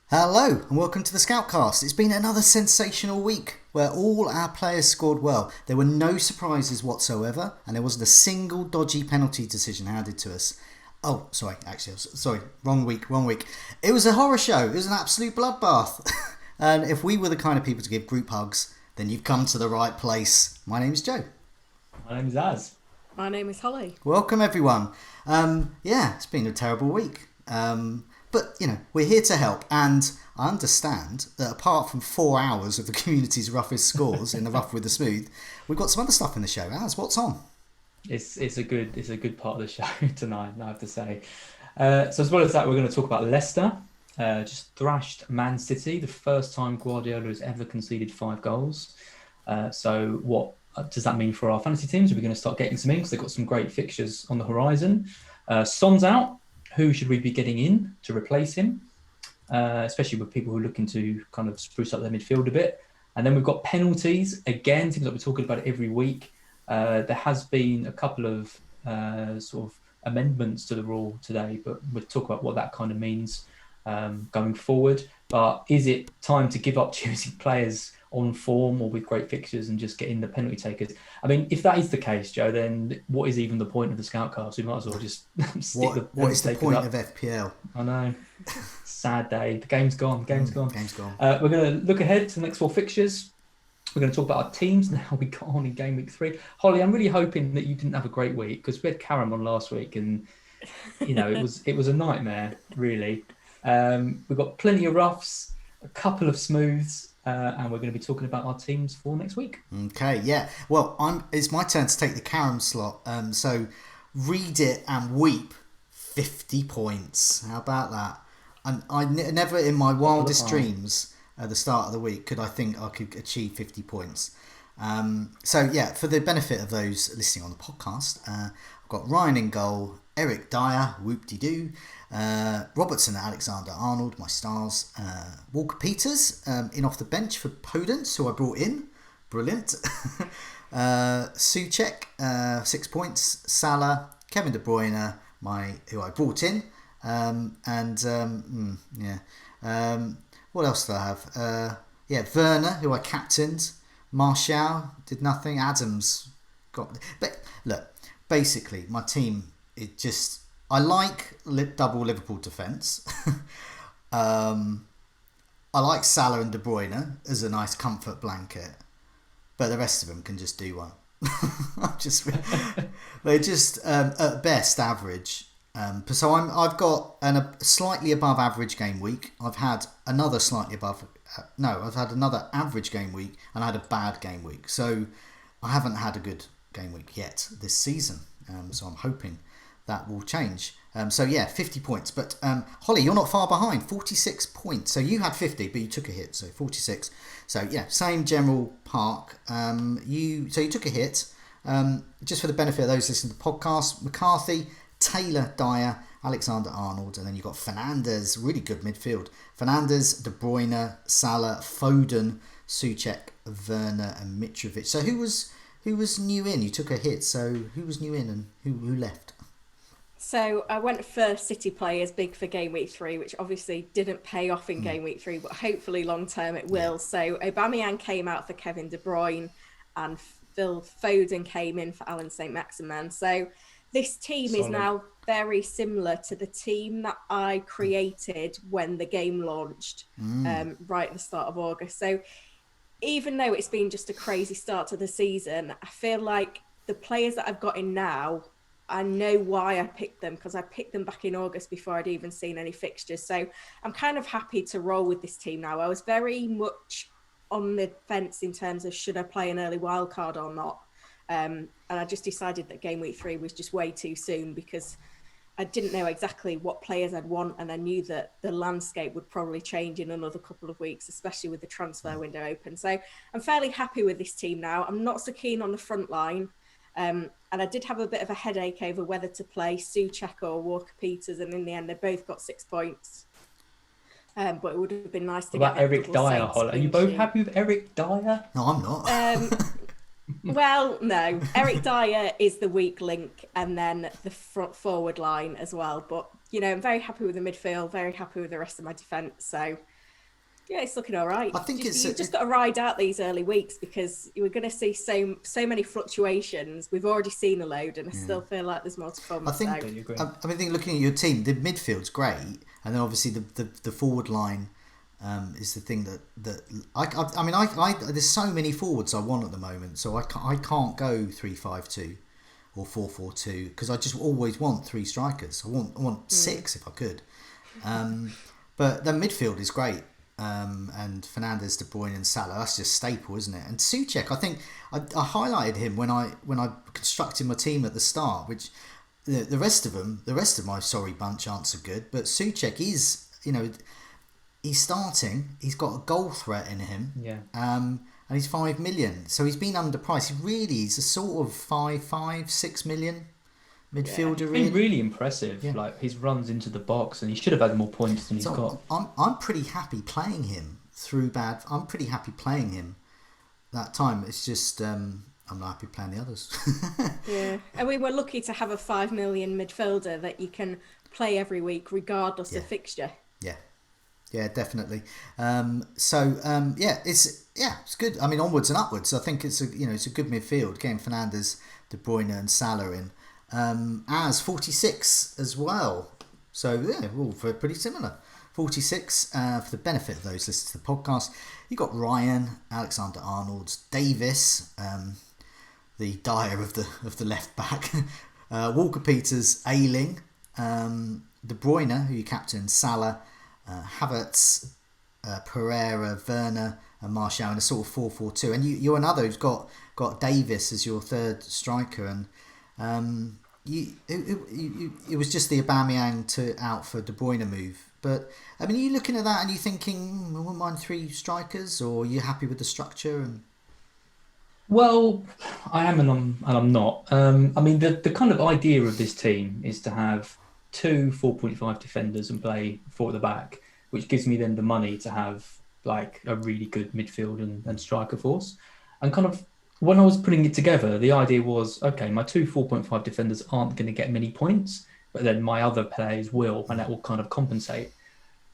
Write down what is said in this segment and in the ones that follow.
Hello and welcome to the SCOUTCAST. It's been another sensational week where all our players scored well. There were no surprises whatsoever and there wasn't a single dodgy penalty decision handed to us. Oh, sorry, wrong week. It was a horror show. It was an absolute bloodbath. And if we were the kind of people to give group hugs, then you've come to the right place. My name is Joe. My name's Az. My name is Holly. Welcome everyone. It's been a terrible week. But, we're here to help, and I understand that apart from 4 hours of the community's roughest scores in the rough with the smooth, we've got some other stuff in the show. Az, what's on? It's a good part of the show tonight, I have to say. So as well as that, we're going to talk about Leicester. Just thrashed Man City, the first time Guardiola has ever conceded 5 goals. So what does that mean for our fantasy teams? We're going to start getting some in because they've got some great fixtures on the horizon. Son's out. Who should we be getting in to replace him? Especially with people who are looking to kind of spruce up their midfield a bit. And then we've got penalties. Again, seems like we're talking about it every week. There has been a couple of sort of amendments to the rule today, but we'll talk about what that kind of means going forward. But is it time to give up choosing players on form or with great fixtures and just get in the penalty takers? I mean, if that is the case, Joe, then what is even the point of the Scoutcast? We might as well just stick what is the point of FPL? I know. Sad day. The game's gone. Game's gone. We're going to look ahead to the next 4 fixtures. We're going to talk about our teams now we got on in game week 3. Holly, I'm really hoping that you didn't have a great week because we had Karam on last week and, it was a nightmare, really. We've got plenty of roughs, a couple of smooths, and we're going to be talking about our teams for next week. Okay, yeah. Well, it's my turn to take the Karam slot. So read it and weep. 50 points. How about that? And I never in my wildest dreams at the start of the week could I think I could achieve 50 points. For the benefit of those listening on the podcast, I've got Ryan in goal, Eric Dyer, whoop-de-doo, Robertson and Alexander-Arnold, my stars, Walker Peters in off the bench for Podence, who I brought in, brilliant, Soucek, 6 points, Salah, Kevin De Bruyne, who I brought in, what else do I have? Werner, who I captained, Martial did nothing, Adams got, but look, basically my team, I like double Liverpool defence. I like Salah and De Bruyne as a nice comfort blanket, but the rest of them can just do one. They're just at best average. So I've got a slightly above average game week. I've had another I've had another average game week, and I had a bad game week. So I haven't had a good game week yet this season. So I'm hoping that will change. 50 points. But Holly, you're not far behind, 46 points. So you had 50, but you took a hit, so 46. So yeah, same general park. You took a hit. Just for the benefit of those listening to the podcast, McCarthy, Taylor, Dyer, Alexander-Arnold, and then you've got Fernandes, really good midfield. Fernandes, De Bruyne, Salah, Foden, Soucek, Werner, and Mitrovic. So who was new in? You took a hit. So who was new in and who left? So I went for City players big for game week 3, which obviously didn't pay off in game week 3, but hopefully long term it will. Yeah. So Aubameyang came out for Kevin De Bruyne and Phil Foden came in for Alan St-Maximin. So this team is now very similar to the team that I created when the game launched right at the start of August. So even though it's been just a crazy start to the season, I feel like the players that I've got in now, I know why I picked them because I picked them back in August before I'd even seen any fixtures. So I'm kind of happy to roll with this team now. I was very much on the fence in terms of should I play an early wildcard or not. And I just decided that game week 3 was just way too soon because I didn't know exactly what players I'd want, and I knew that the landscape would probably change in another couple of weeks, especially with the transfer window open. So I'm fairly happy with this team now. I'm not so keen on the front line. And I did have a bit of a headache over whether to play Soucek or Walker Peters, and in the end, they both got 6 points. But it would have been nice to get Eric Dyer, Holly. Are you both happy with Eric Dyer? No, I'm not. Well, no. Eric Dyer is the weak link, and then the front forward line as well. But, I'm very happy with the midfield, very happy with the rest of my defence. So Yeah, it's looking all right. I think you've just got to ride out these early weeks because we're going to see so many fluctuations. We've already seen a load, and I still feel like there's more to come. I think looking at your team, the midfield's great, and then obviously the forward line is the thing that I there's so many forwards I want at the moment, so I can't go 3-5-2 or 4-4-2 because I just always want 3 strikers. I want 6 if I could, but the midfield is great. And Fernandes, De Bruyne, and Salah. That's just staple, isn't it? And Souček, I think I highlighted him when I constructed my team at the start. Which the rest of my sorry bunch aren't so good. But Souček is, he's starting. He's got a goal threat in him. Yeah. And he's 5 million, so he's been underpriced. He's a sort of 5-6 million midfielder. He's been really impressive. Yeah. Like his runs into the box, and he should have had more points than he's got. I'm pretty happy playing him through bad. I'm pretty happy playing him that time. It's just I'm not happy playing the others. Yeah, and we were lucky to have a 5 million midfielder that you can play every week regardless of fixture. Yeah, definitely. It's good. I mean, onwards and upwards. I think it's a good midfield. Getting Fernandes, De Bruyne, and Salah in. As 46 as well, so yeah, all pretty similar. 46 for the benefit of those listening to the podcast. You got Ryan, Alexander-Arnold, Davis, the Dyer of the left back, Walker-Peters, Ayling, De Bruyne, who you captain, Salah, Havertz, Pereira, Werner, and Martial in a sort of 4-4-2. And you're another who's got Davis as your third striker, and it was just the Aubameyang out for De Bruyne move. But I mean, are you looking at that and you thinking, I wouldn't mind 3 strikers, or are you happy with the structure? And well, I am and I'm not. I mean, the kind of idea of this team is to have 2 4.5 defenders and play 4 at the back, which gives me then the money to have like a really good midfield and striker force. And kind of when I was putting it together, the idea was, okay, my 2 4.5 defenders aren't going to get many points, but then my other players will, and that will kind of compensate.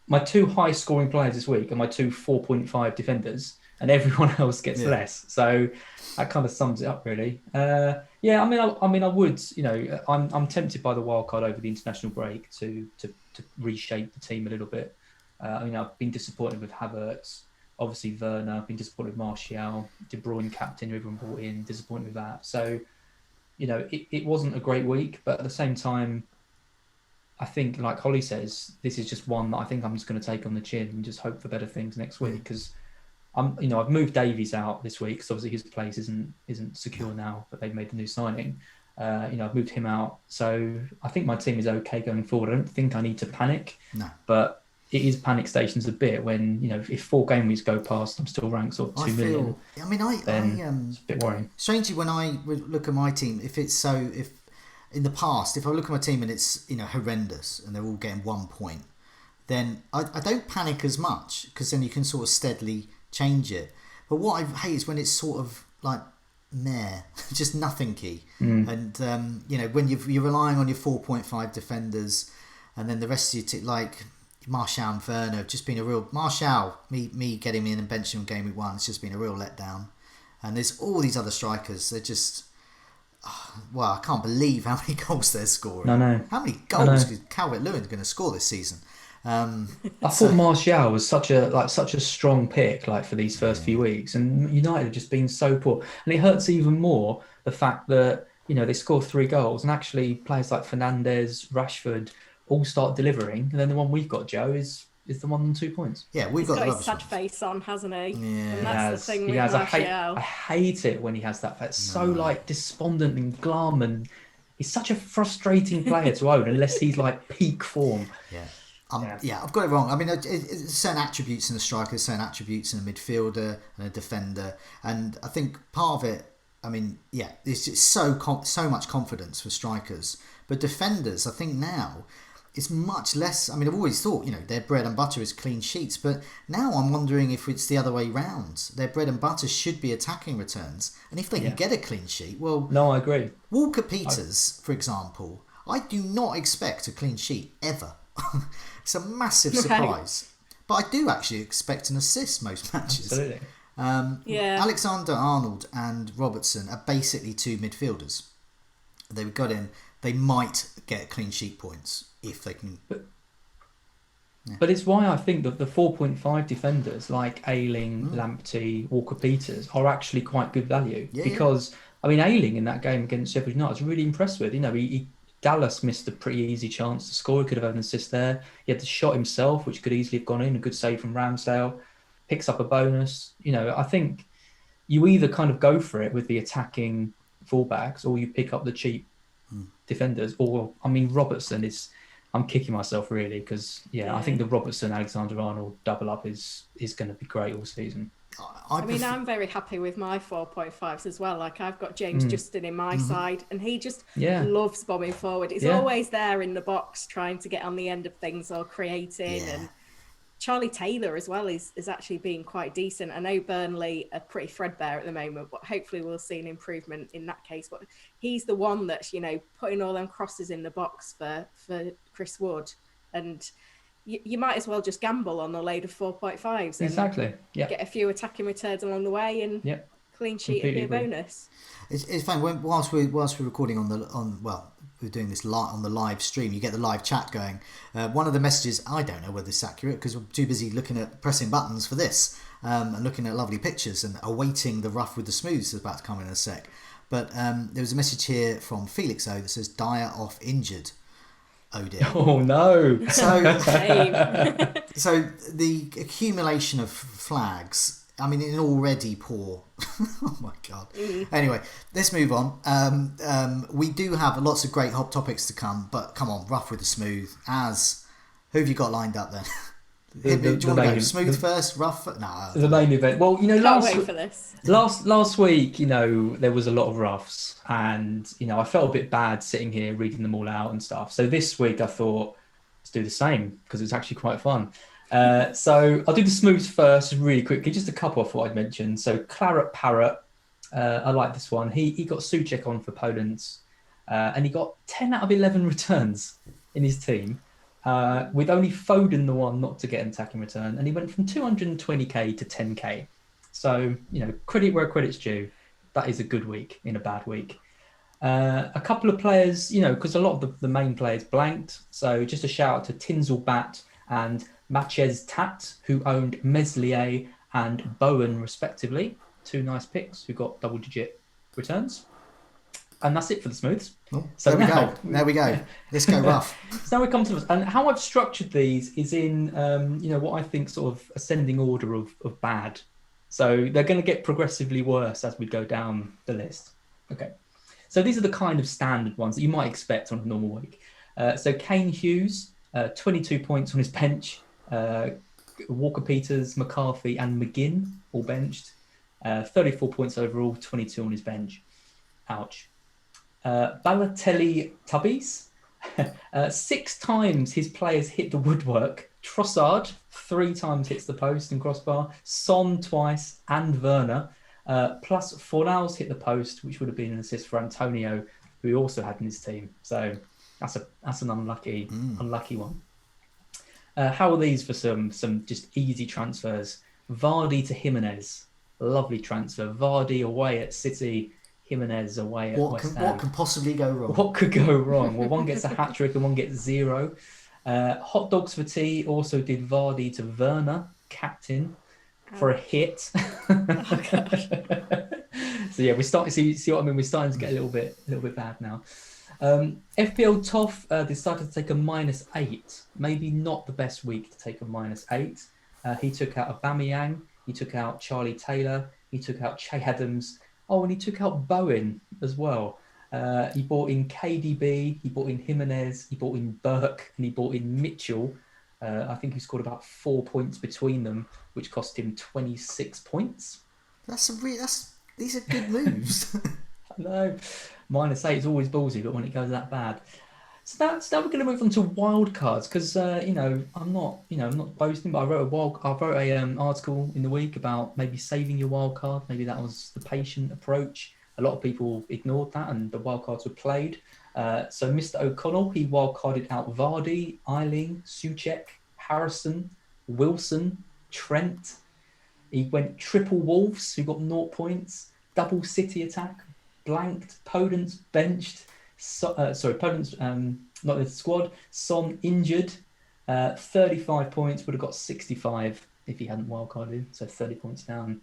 My 2 high-scoring players this week are my 2 4.5 defenders, and everyone else gets less. So that kind of sums it up, really. I would, I'm tempted by the wildcard over the international break to reshape the team a little bit. I've been disappointed with Havertz. Obviously, Werner, I've been disappointed with Martial, De Bruyne captain, who everyone brought in, disappointed with that. So, it wasn't a great week, but at the same time, I think, like Holly says, this is just one that I think I'm just going to take on the chin and just hope for better things next week, because I've moved Davies out this week because obviously his place isn't secure now, but they've made the new signing. I've moved him out, so I think my team is okay going forward. I don't think I need to panic, but it is panic stations a bit when, if 4 game weeks go past, I'm still ranked sort of 2 million. It's a bit worrying. Strangely, when I look at my team, if in the past, if I look at my team and it's, horrendous and they're all getting 1 point, then I don't panic as much, because then you can sort of steadily change it. But what I hate is when it's sort of like just nothing key. And, when you're relying on your 4.5 defenders, and then the rest of your team, like Martial and Werner, have just been a real... Martial, me getting in and benching him game week 1, it's just been a real letdown. And there's all these other strikers, they're just... I can't believe how many goals they're scoring. No. How many goals is Calvert-Lewin going to score this season? I thought Martial was such a strong pick, like, for these first few weeks, and United have just been so poor. And it hurts even more the fact that they score 3 goals, and actually players like Fernandes, Rashford all start delivering, and then the one we've got, Joe, is the one on 2 points. Yeah, he's got his sad face on, hasn't he? Yeah, and that's the thing with Martial. I hate it when he has that face. So like despondent and glum, and he's such a frustrating player to own unless he's like peak form. I've got it wrong. I mean, it's certain attributes in a striker, certain attributes in a midfielder and a defender, and I think part of it, it's just so much confidence for strikers, but defenders, I think now, it's much less. I mean, I've always thought, their bread and butter is clean sheets, but now I'm wondering if it's the other way round. Their bread and butter should be attacking returns, and if they can get a clean sheet, well... No, I agree. Walker-Peters, for example, I do not expect a clean sheet, ever. It's a massive surprise. But I do actually expect an assist most matches. Absolutely. Alexander-Arnold and Robertson are basically two midfielders. They got in. They might get clean sheet points if they can. But it's why I think that the 4.5 defenders like Ayling, Lamptey, Walker-Peters are actually quite good value. Because, I mean, Ayling in that game against Sheffield United was really impressed with. You know, Dallas missed a pretty easy chance to score. He could have had an assist there. He had the shot himself, which could easily have gone in. A good save from Ramsdale. Picks up a bonus. You know, I think you either kind of go for it with the attacking fullbacks or you pick up the cheap defenders. Or, I mean, Robertson is... I'm kicking myself really because I think the Robertson Alexander-Arnold double up is going to be great all season. I mean, I'm very happy with my 4.5s as well. Like I've got James Justin in my side, and he just loves bombing forward. He's always there in the box, trying to get on the end of things or creating. And Charlie Taylor as well is actually being quite decent. I know Burnley are pretty threadbare at the moment, but hopefully we'll see an improvement in that case. But he's the one that's, you know, putting all them crosses in the box for Chris Wood. And you might as well just gamble on a load of 4.5s. Exactly. Yeah. Get a few attacking returns along the way and clean sheet would be a bonus. It's fine. Whilst we're recording we're doing this on the live stream. You get the live chat going. One of the messages, I don't know whether it's accurate because we're too busy looking at pressing buttons for this and looking at lovely pictures and awaiting the rough with the smooths that's about to come in a sec. But there was a message here from Felix O that says Dyer off injured. Oh dear. Oh no. So the accumulation of flags. I mean, an already poor. Oh my god. Anyway, let's move on. We do have lots of great hot topics to come, but come on, rough with the smooth. Who have you got lined up then? Do you want to go smooth first, rough? No. The main event. Well, you know, last week, you know, there was a lot of roughs, and you know, I felt a bit bad sitting here reading them all out and stuff. So this week, I thought let's do the same because it's actually quite fun. So I'll do the smooths first really quickly, just a couple I thought I'd mention. So Claret Parrot, I like this one. He got Souček on for Poland, and he got 10 out of 11 returns in his team, with only Foden the one not to get an attacking return, and he went from 220k to 10k. So, you know, credit where credit's due. That is a good week in a bad week. A couple of players, you know, because a lot of the main players blanked. So just a shout out to Tinsel Bat and Mahrez Tat, who owned Meslier and Bowen respectively. Two nice picks who got double-digit returns. And that's it for the smooths. Oh, so there we go. Yeah. Let's go rough. So now we come to this. And how I've structured these is in, you know, what I think sort of ascending order of bad. So they're going to get progressively worse as we go down the list. Okay. So these are the kind of standard ones that you might expect on a normal week. So Kane Hughes, 22 points on his bench. Walker-Peters, McCarthy and McGinn all benched. 34 points overall, 22 on his bench. Ouch. Balotelli Tubbies. 6 times his players hit the woodwork. Trossard 3 times hits the post and crossbar. Son twice and Werner. Plus Fornals hit the post, which would have been an assist for Antonio, who he also had in his team. So that's an unlucky one. How are these for some just easy transfers? Vardy to Jimenez. Lovely transfer. Vardy away at City. Jimenez away at West Ham. What could possibly go wrong? What could go wrong? Well, one gets a hat-trick and one gets 0. Hot Dogs for Tea also did Vardy to Werner, captain, for a hit. So yeah, we start. See what I mean? We're starting to get a little bit bad now. FPL Toff decided to take a -8. Maybe not the best week to take a -8. He took out Aubameyang. He took out Charlie Taylor. He took out Che Adams. Oh, and he took out Bowen as well. He bought in KDB. He bought in Jimenez. He bought in Burke, and he bought in Mitchell. I think he scored about 4 points between them, which cost him 26 points. These are good moves. No, -8 is always ballsy, but when it goes that bad. So now we're going to move on to wildcards because I'm not boasting, but I wrote an article in the week about maybe saving your wildcard. Maybe that was the patient approach. A lot of people ignored that, and the wildcards were played. So Mr. O'Connell, he wildcarded out Vardy, Ayling, Souček, Harrison, Wilson, Trent. He went triple Wolves, who got 0 points. Double City attack, blanked. Podence benched. Podence not in the squad. Son injured. 35 points, would have got 65 if he hadn't wildcarded. So 30 points down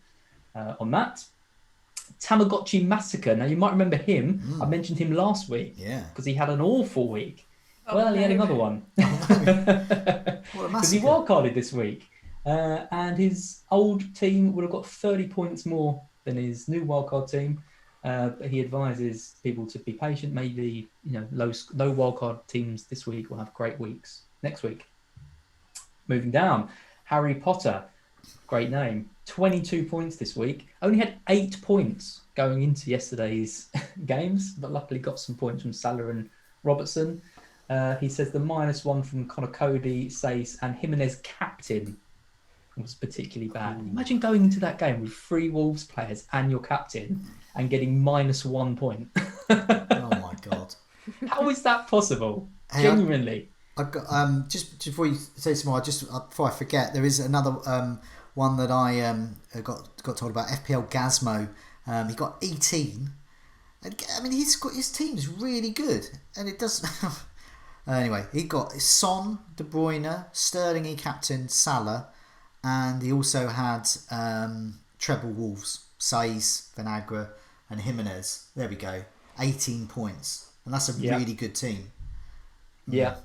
on that. Tamagotchi Massacre. Now, you might remember him. I mentioned him last week. Yeah. Because he had an awful week. Oh, well, he had another one. What a Because he massacre. wildcarded this week. And his old team would have got 30 points more than his new wildcard team. But he advises people to be patient. Maybe, low wildcard teams this week will have great weeks next week. Moving down, Harry Potter. Great name. 22 points this week. Only had 8 points going into yesterday's games, but luckily got some points from Salah and Robertson. He says the -1 from Connor Cody, Sace, and Jimenez captain was particularly bad. Imagine going into that game with 3 Wolves players and your captain and getting -1 point. Oh my God. How is that possible? Hey, Genuinely. I've got just before you say some more, before I forget, there is another one that I got told about. FPL Gazmo. He got 18. I mean, his team's really good, and it does. Anyway, he got Son, De Bruyne, Sterling, he captained Salah, and he also had treble Wolves, Saiz, Vinagre, and Jimenez. There we go, 18 points, and that's a really good team. Yeah.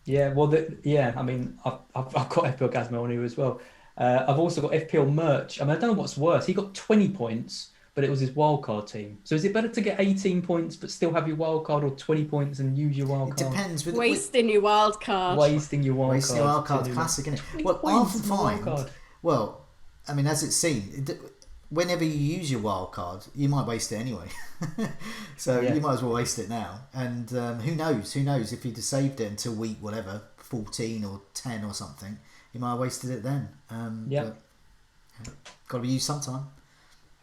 Yeah, well, I mean, I've got FPL Gazmo on here as well. I've also got FPL Merch. I mean, I don't know what's worse. He got 20 points, but it was his wildcard team. So is it better to get 18 points but still have your wildcard, or 20 points and use your wildcard? It depends. Wasting your wildcard. Wasting your wildcard. Wasting your wildcard's classic, isn't it? Well, I often find, I mean, as it's seen, whenever you use your wildcard, you might waste it anyway. So you might as well waste it now. And who knows if you'd have saved it until week whatever, 14 or 10 or something, you might have wasted it then. But, got to be used sometime.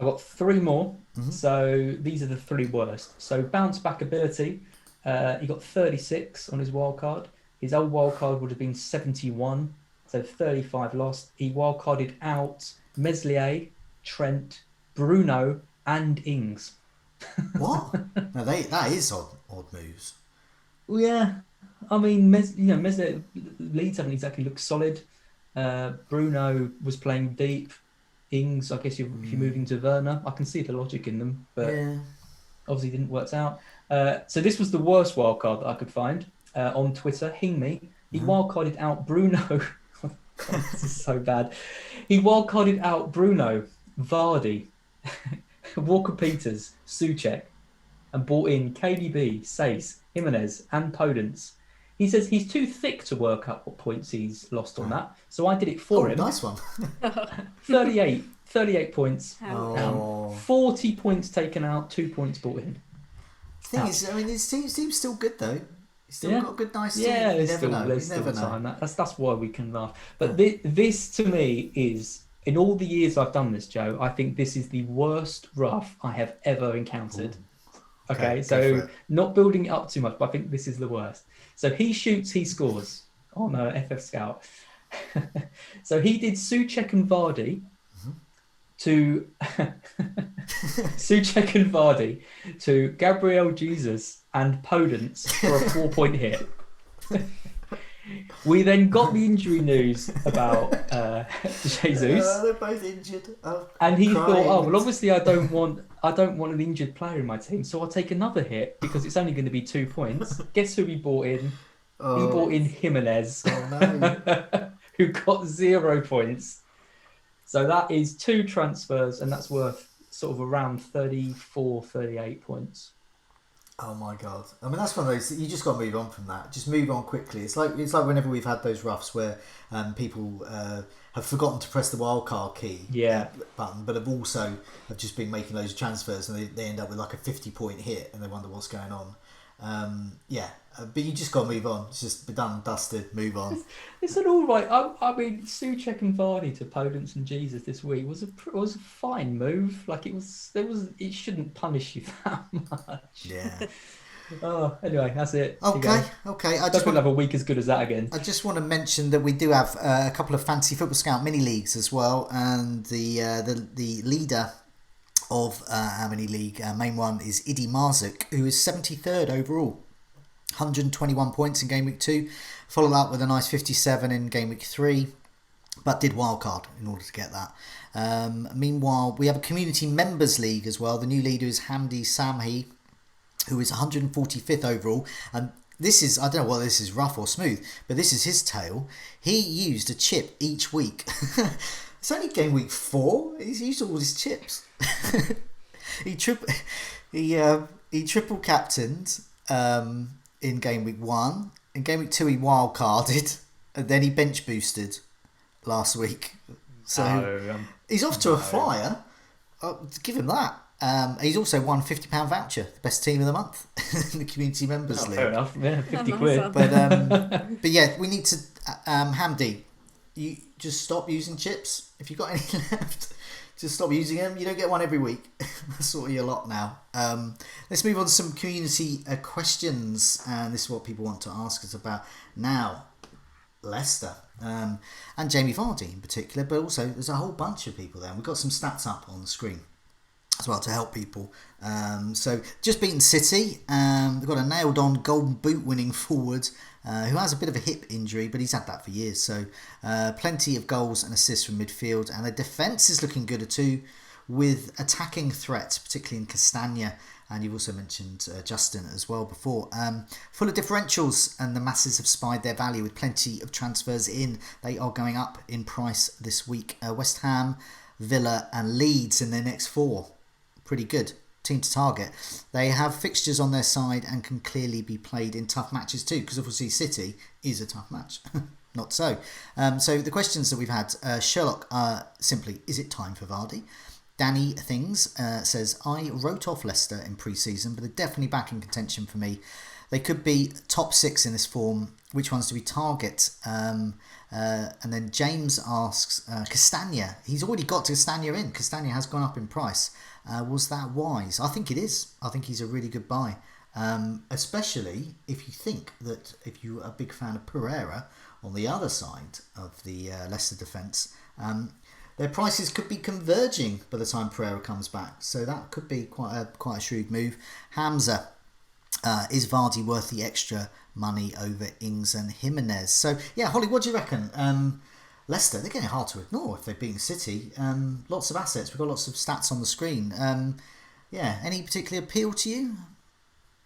I've got 3 more. So these are the 3 worst. So bounce back ability. He got 36 on his wildcard. His old wildcard would have been 71. So 35 lost. He wildcarded out Meslier, Trent, Bruno, and Ings. What? No, that is odd moves. Well, yeah, I mean, Meslier, Leeds haven't exactly looked solid. Bruno was playing deep. Ings, I guess if you're moving to Werner, I can see the logic in them, but obviously didn't work out. So this was the worst wildcard that I could find on Twitter. Hingme, he wildcarded out Bruno. God, this is so bad. He wildcarded out Bruno, Vardy, Walker Peters, Souček, and brought in KDB, Sace, Jimenez, and Podence. He says he's too thick to work out what points he's lost on that, so I did it for him. Nice one. 38 points. 40 points taken out, 2 points brought in. The thing is, I mean, his team's still good though. He's still got a good, nice team. Yeah, you never know. There's still time. That's why we can laugh. But this to me is, in all the years I've done this, Joe, I think this is the worst rough I have ever encountered. Okay, so not building it up too much, but I think this is the worst. So he shoots, he scores on FF Scout. So he did Souček and Vardy to Souček and Vardy to Gabriel Jesus and Podence for a 4-point hit. We then got the injury news about Jesus. They're both injured. And he thought, oh well, obviously I don't want an injured player in my team, so I'll take another hit because it's only going to be 2 points. Guess who he brought in? He brought in Jimenez, who got 0 points. So that is 2 transfers, and that's worth sort of around 34, 38 points. Oh my God! I mean, that's one of those. You just got to move on from that. Just move on quickly. It's like whenever we've had those roughs where people have forgotten to press the wildcard key button, but have just been making loads of transfers, and they end up with like a 50-point hit, and they wonder what's going on. But you just got to move on. It's just be done, dusted, move on. It's an all right. I mean, Souček and Vardy to Podence and Jesus this week was a fine move. Like it shouldn't punish you that much. Yeah. Oh, anyway, that's it. Okay. I Just want to have a week as good as that again. I just want to mention that we do have a couple of Fantasy Football Scout mini leagues as well, and the leader of our mini league, main one, is Idi Marzuk, who is 73rd overall, 121 points in game week 2, followed up with a nice 57 in game week 3, but did wildcard in order to get that. Meanwhile, we have a community members league as well. The new leader is Hamdi Samhi, who is 145th overall, and this is, I don't know whether this is rough or smooth, but this is his tale. He used a chip each week. It's only game week 4. He's used all his chips. he triple captained in game week 1. In game week 2 he wild carded, and then he bench boosted last week. So he's off to a flyer. Give him that. He's also won £50 voucher, the best team of the month in the community members league. Fair enough, yeah, 50 quid. But yeah, we need to Hamdi, you just stop using chips. If you've got any left, just stop using them. You don't get one every week. That's sort of your lot now. Let's move on to some community questions, and this is what people want to ask us about now. Leicester and Jamie Vardy in particular, but also there's a whole bunch of people there. We've got some stats up on the screen as well to help people. So just beaten City. They've got a nailed on golden boot winning forward who has a bit of a hip injury, but he's had that for years. So plenty of goals and assists from midfield, and the defence is looking good too, with attacking threats, particularly in Castagna. And you've also mentioned Justin as well before. Full of differentials, and the masses have spied their value with plenty of transfers in. They are going up in price this week. West Ham, Villa and Leeds in their next 4. Pretty good team to target. They have fixtures on their side and can clearly be played in tough matches too, because obviously City is a tough match. Not so. So the questions that we've had, Sherlock, simply, is it time for Vardy? Danny Things says, I wrote off Leicester in pre-season, but they're definitely back in contention for me. They could be top 6 in this form. Which ones do we target? And then James asks, Castagna. He's already got Castagna in. Castagna has gone up in price. Was that wise? I think it is. I think he's a really good buy. Especially if you think that if you're a big fan of Pereira on the other side of the Leicester defence, their prices could be converging by the time Pereira comes back. So that could be quite a shrewd move. Hamza, is Vardy worth the extra money over Ings and Jimenez? So yeah, Holly, what do you reckon? Leicester, they're getting hard to ignore if they're beating City. Lots of assets. We've got lots of stats on the screen. Yeah, any particular appeal to you?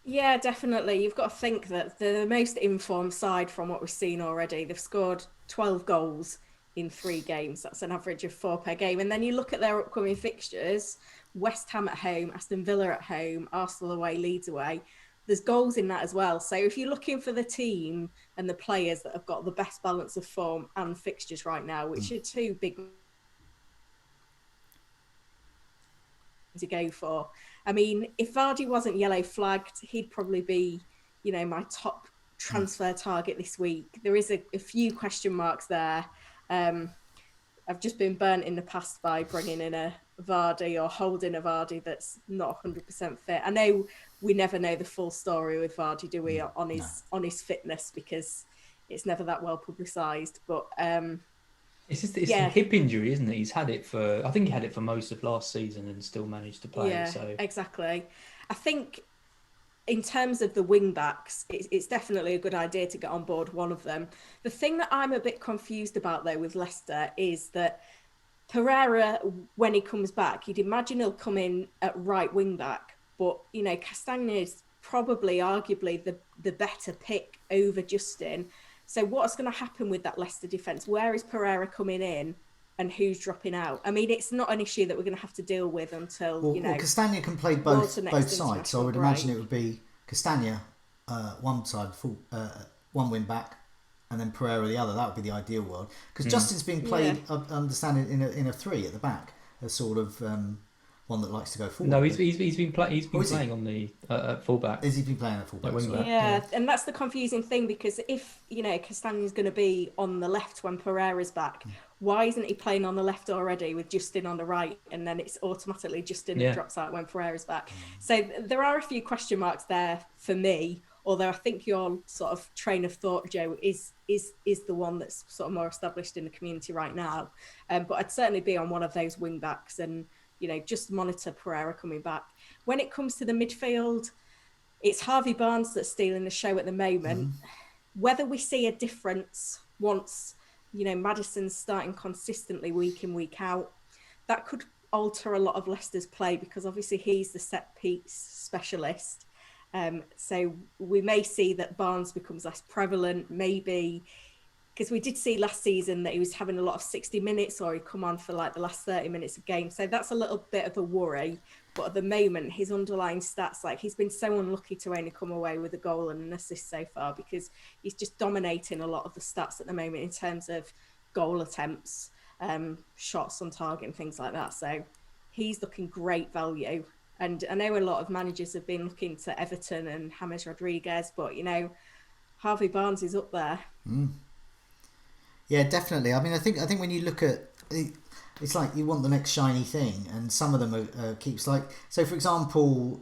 Yeah, definitely. You've got to think that they're the most informed side from what we've seen already. They've scored 12 goals in 3 games. That's an average of 4 per game. And then you look at their upcoming fixtures: West Ham at home, Aston Villa at home, Arsenal away, Leeds away. There's goals in that as well. So if you're looking for the team and the players that have got the best balance of form and fixtures right now, which are 2 big to go for. I mean, if Vardy wasn't yellow flagged, he'd probably be, my top transfer target this week. There is a few question marks there. I've just been burnt in the past by bringing in a Vardy or holding a Vardy that's not 100% fit. I know we never know the full story with Vardy, do we, on his fitness, because it's never that well publicised. But it's the hip injury, isn't it? He's had it I think he had it for most of last season and still managed to play. Yeah, so exactly. I think in terms of the wing backs, it's definitely a good idea to get on board one of them. The thing that I'm a bit confused about though with Leicester is that Pereira, when he comes back, you'd imagine he'll come in at right wing back, but Castagna is probably arguably the better pick over Justin. So what's going to happen with that Leicester defence? Where is Pereira coming in and who's dropping out? I mean, it's not an issue that we're going to have to deal with until, Well, Castagna can play both sides, so I would imagine it would be Castagna one side, full one wing back, and then Pereira the other. That would be the ideal world. Because Justin's being played, I understand, in a 3 at the back, a sort of one that likes to go forward. No, he's been playing on the fullback. Has he been playing at fullback? Wing back. Yeah, and that's the confusing thing, because if Castagne's going to be on the left when Pereira's back, why isn't he playing on the left already with Justin on the right, and then it's automatically Justin who drops out when Pereira's back? So there are a few question marks there for me. Although I think your sort of train of thought, Joe, is the one that's sort of more established in the community right now. But I'd certainly be on one of those wing backs and, just monitor Pereira coming back. When it comes to the midfield, it's Harvey Barnes that's stealing the show at the moment. Whether we see a difference once, Maddison's starting consistently week in, week out, that could alter a lot of Leicester's play, because obviously he's the set piece specialist. So we may see that Barnes becomes less prevalent, maybe, because we did see last season that he was having a lot of 60 minutes, or he'd come on for like the last 30 minutes of game. So that's a little bit of a worry. But at the moment, his underlying stats, like, he's been so unlucky to only come away with a goal and an assist so far, because he's just dominating a lot of the stats at the moment in terms of goal attempts, shots on target and things like that. So he's looking great value. And I know a lot of managers have been looking to Everton and James Rodriguez, but, Harvey Barnes is up there. Yeah, definitely. I mean, I think when you look at it, it's like you want the next shiny thing, and some of them are keeps like. So, for example,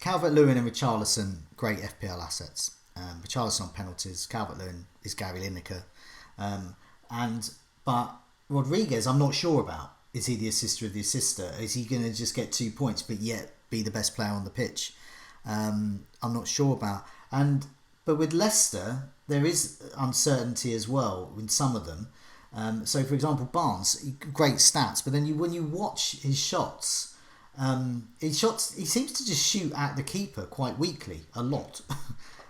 Calvert-Lewin and Richarlison, great FPL assets. Richarlison on penalties, Calvert-Lewin is Gary Lineker, but Rodriguez, I'm not sure about. Is he the assister of the assister? Is he going to just get 2 points but yet be the best player on the pitch? I'm not sure about. But with Leicester, there is uncertainty as well in some of them. So, for example, Barnes, great stats, but then when you watch his shots, he seems to just shoot at the keeper quite weakly, a lot.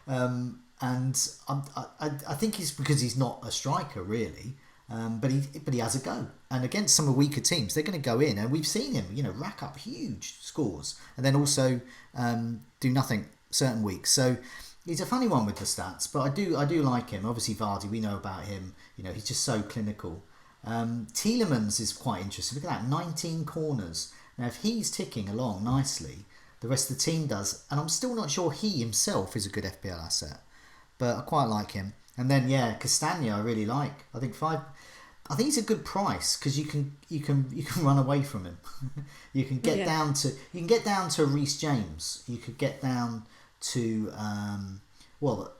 And I think it's because he's not a striker, really. But he has a go, and against some of the weaker teams, they're going to go in, and we've seen him, rack up huge scores, and then also do nothing certain weeks. So he's a funny one with the stats, but I do like him. Obviously, Vardy, we know about him. He's just so clinical. Tielemans is quite interesting. Look at that, 19 corners. Now, if he's ticking along nicely, the rest of the team does, and I'm still not sure he himself is a good FPL asset, but I quite like him. And then Castagne I really like. I think he's a good price, because you can run away from him. you can get down to Reece James. You could get down to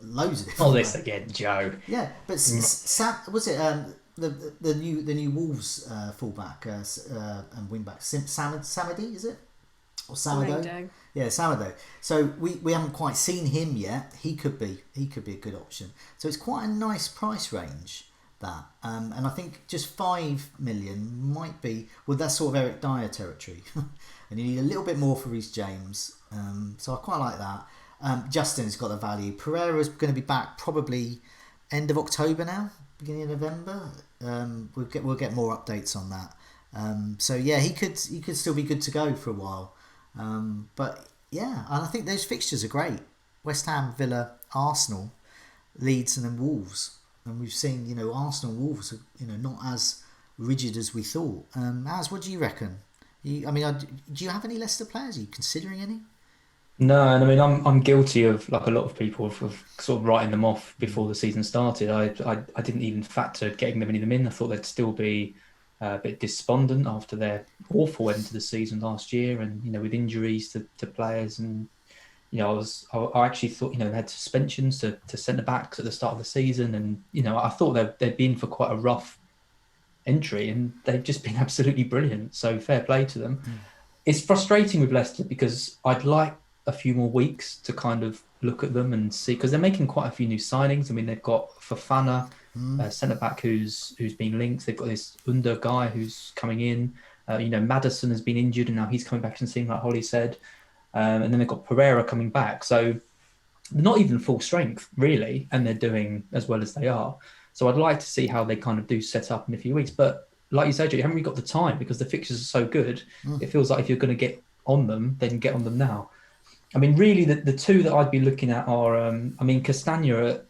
loads of different. Oh, this again, Joe. Yeah, but was it the new Wolves fullback and wingback Samadi, is it? Or Samado? Yeah, Samado. So we haven't quite seen him yet. He could be a good option. So it's quite a nice price range, that. And I think just 5 million might be, that's sort of Eric Dyer territory. And you need a little bit more for Reece James. So I quite like that. Justin's got the value. Pereira's going to be back probably end of October now, beginning of November. We'll get more updates on that. So yeah, he could still be good to go for a while. But yeah, and I think those fixtures are great. West Ham, Villa, Arsenal, Leeds, and then Wolves. And we've seen, Arsenal and Wolves are, not as rigid as we thought. What do you reckon? Do you have any Leicester players? Are you considering any? No, and I mean, I'm guilty of, like a lot of people, of sort of writing them off before the season started. I didn't even factor getting any of them in. I thought they'd still be a bit despondent after their awful end to the season last year, and with injuries to players, and I actually thought they had suspensions to centre backs at the start of the season, and I thought they'd been for quite a rough entry, and they've just been absolutely brilliant. So fair play to them. It's frustrating with Leicester because I'd like a few more weeks to kind of look at them and see, because they're making quite a few new signings. I mean, they've got Fofana, centre back who's been linked. They've got this Under guy who's coming in. Maddison has been injured, and now he's coming back and seeing, like Holly said. And then they've got Pereira coming back. So they're not even full strength, really, and they're doing as well as they are. So I'd like to see how they kind of do set up in a few weeks. But like you said, you haven't really got the time because the fixtures are so good. It feels like if you're going to get on them, then get on them now. I mean, really, the two that I'd be looking at are, Castagne,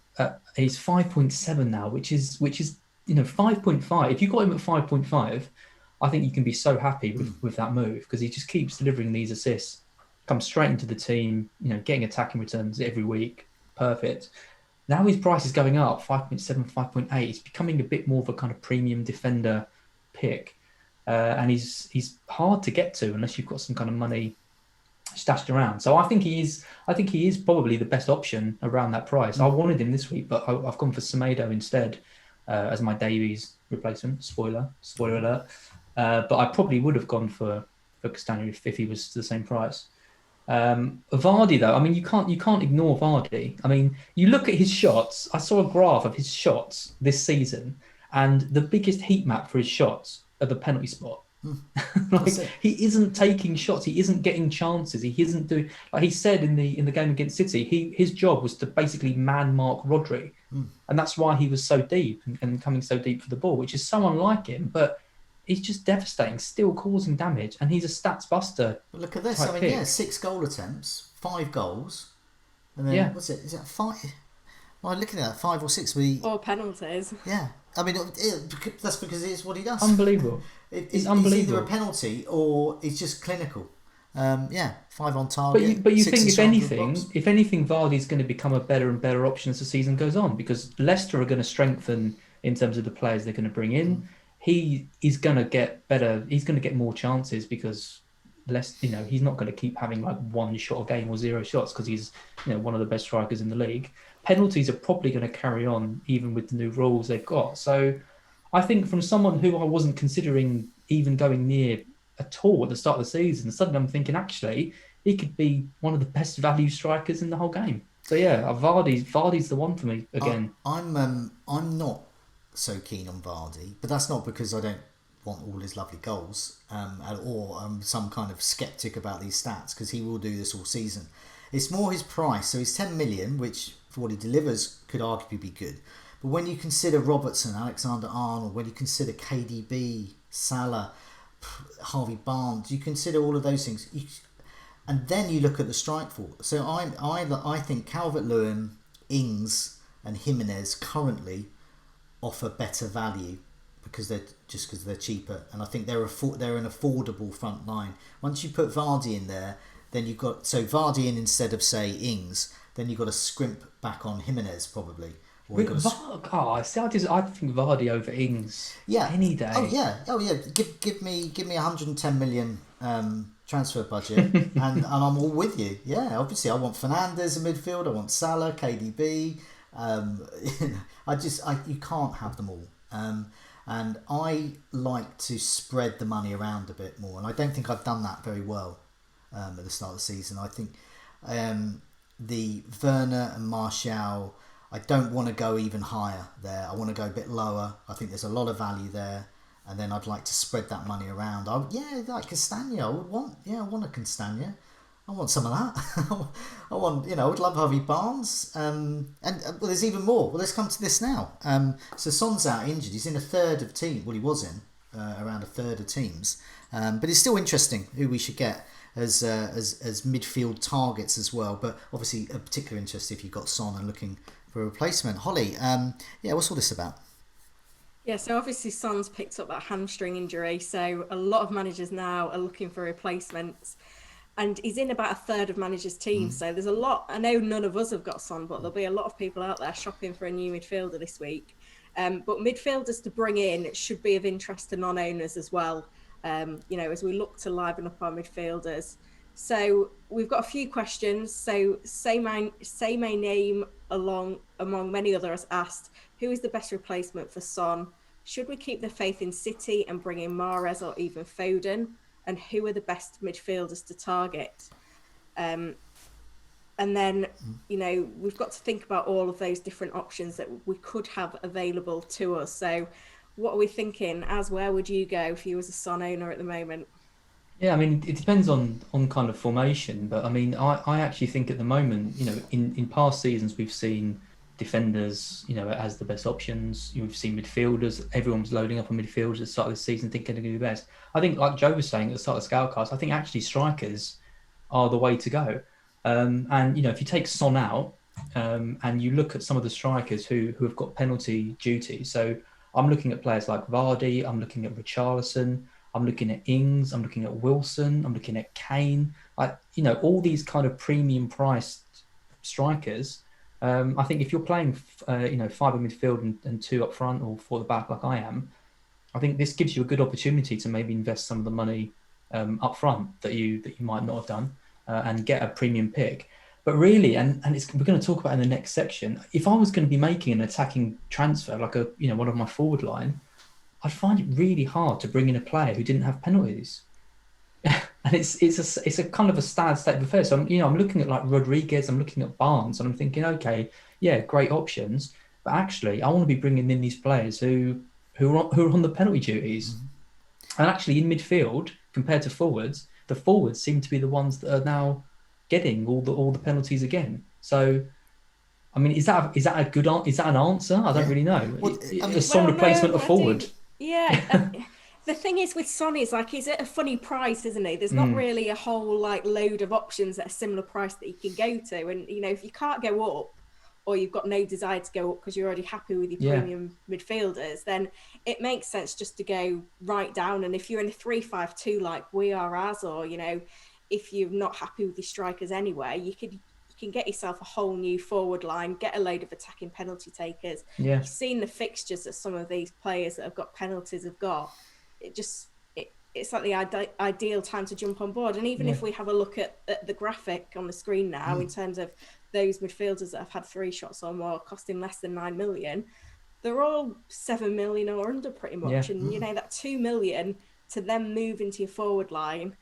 he's 5.7 now, which is 5.5. If you got him at 5.5, I think you can be so happy with that move because he just keeps delivering these assists, comes straight into the team, getting attacking returns every week. Perfect. Now his price is going up, 5.7, 5.8. He's becoming a bit more of a kind of premium defender pick. And he's hard to get to unless you've got some kind of money stashed around. So I think he is probably the best option around that price. I wanted him this week, but I've gone for Semedo instead as my Davies replacement. Spoiler alert. But I probably would have gone for Castagna if he was the same price. Vardy though, I mean, you can't ignore Vardy. I mean, you look at his shots. I saw a graph of his shots this season, and the biggest heat map for his shots are the penalty spot. He isn't taking shots. He isn't getting chances. He isn't doing, like he said in the game against City. His job was to basically man mark Rodri, and that's why he was so deep and coming so deep for the ball, which is so unlike him. But he's just devastating, still causing damage, and he's a stats buster. But look at this. I mean, 6 goal attempts, 5 goals, and then what's it? Is that 5? Well, looking at that, 5 or 6 or penalties. Yeah, I mean that's because it's what he does. Unbelievable. It's unbelievable. It's either a penalty or it's just clinical. 5 on target. But you think if anything, Vardy's going to become a better and better option as the season goes on because Leicester are going to strengthen in terms of the players they're going to bring in. He is going to get better. He's going to get more chances because he's not going to keep having like 1 shot a game or 0 shots because he's one of the best strikers in the league. Penalties are probably going to carry on even with the new rules they've got. So I think from someone who I wasn't considering even going near at all at the start of the season, suddenly I'm thinking actually he could be one of the best value strikers in the whole game. So Vardy's the one for me again. I'm not so keen on Vardy, but that's not because I don't want all his lovely goals or I'm some kind of skeptic about these stats because he will do this all season. It's more his price. So he's 10 million, which for what he delivers could arguably be good. But when you consider Robertson, Alexander-Arnold, when you consider KDB, Salah, Harvey Barnes, you consider all of those things, and then you look at the strike force. So I think Calvert-Lewin, Ings, and Jimenez currently offer better value because they're cheaper, and I think they're an affordable front line. Once you put Vardy in there, then you've got Vardy in instead of say Ings, then you've got to scrimp back on Jimenez probably. I think Vardy over Ings. Yeah, any day. Oh yeah. Give me 110 million transfer budget, and I'm all with you. Yeah, obviously I want Fernandes in midfield. I want Salah, KDB. You can't have them all. And I like to spread the money around a bit more, and I don't think I've done that very well at the start of the season. I think the Werner and Martial, I don't want to go even higher there. I want to go a bit lower. I think there's a lot of value there, and then I'd like to spread that money around. Like Castagna, I want a Castagna. I want some of that. I would love Harvey Barnes. And there's even more. Well, let's come to this now. So Son's out injured. He's in a third of teams. Well, he was in around a third of teams. But it's still interesting who we should get as midfield targets as well. But obviously a particular interest if you've got Son and looking for a replacement. Holly, what's all this about? Yeah, so obviously Son's picked up that hamstring injury. So a lot of managers now are looking for replacements. And he's in about a third of managers' teams. So there's a lot. I know none of us have got Son, but there'll be a lot of people out there shopping for a new midfielder this week. But midfielders to bring in should be of interest to non-owners as well, as we look to liven up our midfielders. So we've got a few questions. So say my name among many others asked, who is the best replacement for Son? Should we keep the faith in City and bring in Mahrez or even Foden? And who are the best midfielders to target? And then, we've got to think about all of those different options that we could have available to us. So what are we thinking? Where would you go if you was a Son owner at the moment? Yeah, I mean, it depends on kind of formation. But, I mean, I actually think at the moment, in past seasons, we've seen defenders, as the best options. You've seen midfielders. Everyone's loading up on midfielders at the start of the season, thinking they're going to be the best. I think, like Joe was saying at the start of the SCOUTCAST, I think actually strikers are the way to go. And if you take Son out and you look at some of the strikers who have got penalty duty, so I'm looking at players like Vardy, I'm looking at Richarlison, I'm looking at Ings, I'm looking at Wilson, I'm looking at Kane. All these kind of premium priced strikers. I think if you're playing, 5 in midfield and 2 up front or 4 at the back like I am, I think this gives you a good opportunity to maybe invest some of the money up front that you might not have done and get a premium pick. But really, and we're going to talk about in the next section, if I was going to be making an attacking transfer, like one of my forward line, I'd find it really hard to bring in a player who didn't have penalties. And it's a kind of a sad state of affairs. So I'm looking at like Rodriguez, I'm looking at Barnes, and I'm thinking, okay, yeah, great options, but actually, I want to be bringing in these players who are on the penalty duties. And actually, in midfield compared to forwards, the forwards seem to be the ones that are now getting all the penalties again. So, I mean, is that an answer? I don't really know. Well, a Son replacement of forward. Yeah. The thing is with Son is he's at a funny price, isn't he? There's not really a whole load of options at a similar price that you can go to. And, if you can't go up or you've got no desire to go up because you're already happy with your premium midfielders, then it makes sense just to go right down. And if you're in a 3-5-2 like we are or, if you're not happy with your strikers anyway, you can get yourself a whole new forward line, get a load of attacking penalty takers. Yeah. You've seen the fixtures that some of these players that have got penalties have got. It's like the ideal time to jump on board. And even if we have a look at the graphic on the screen now, in terms of those midfielders that have had 3 shots or more costing less than 9 million, they're all 7 million or under pretty much. And, that 2 million to them move into your forward line,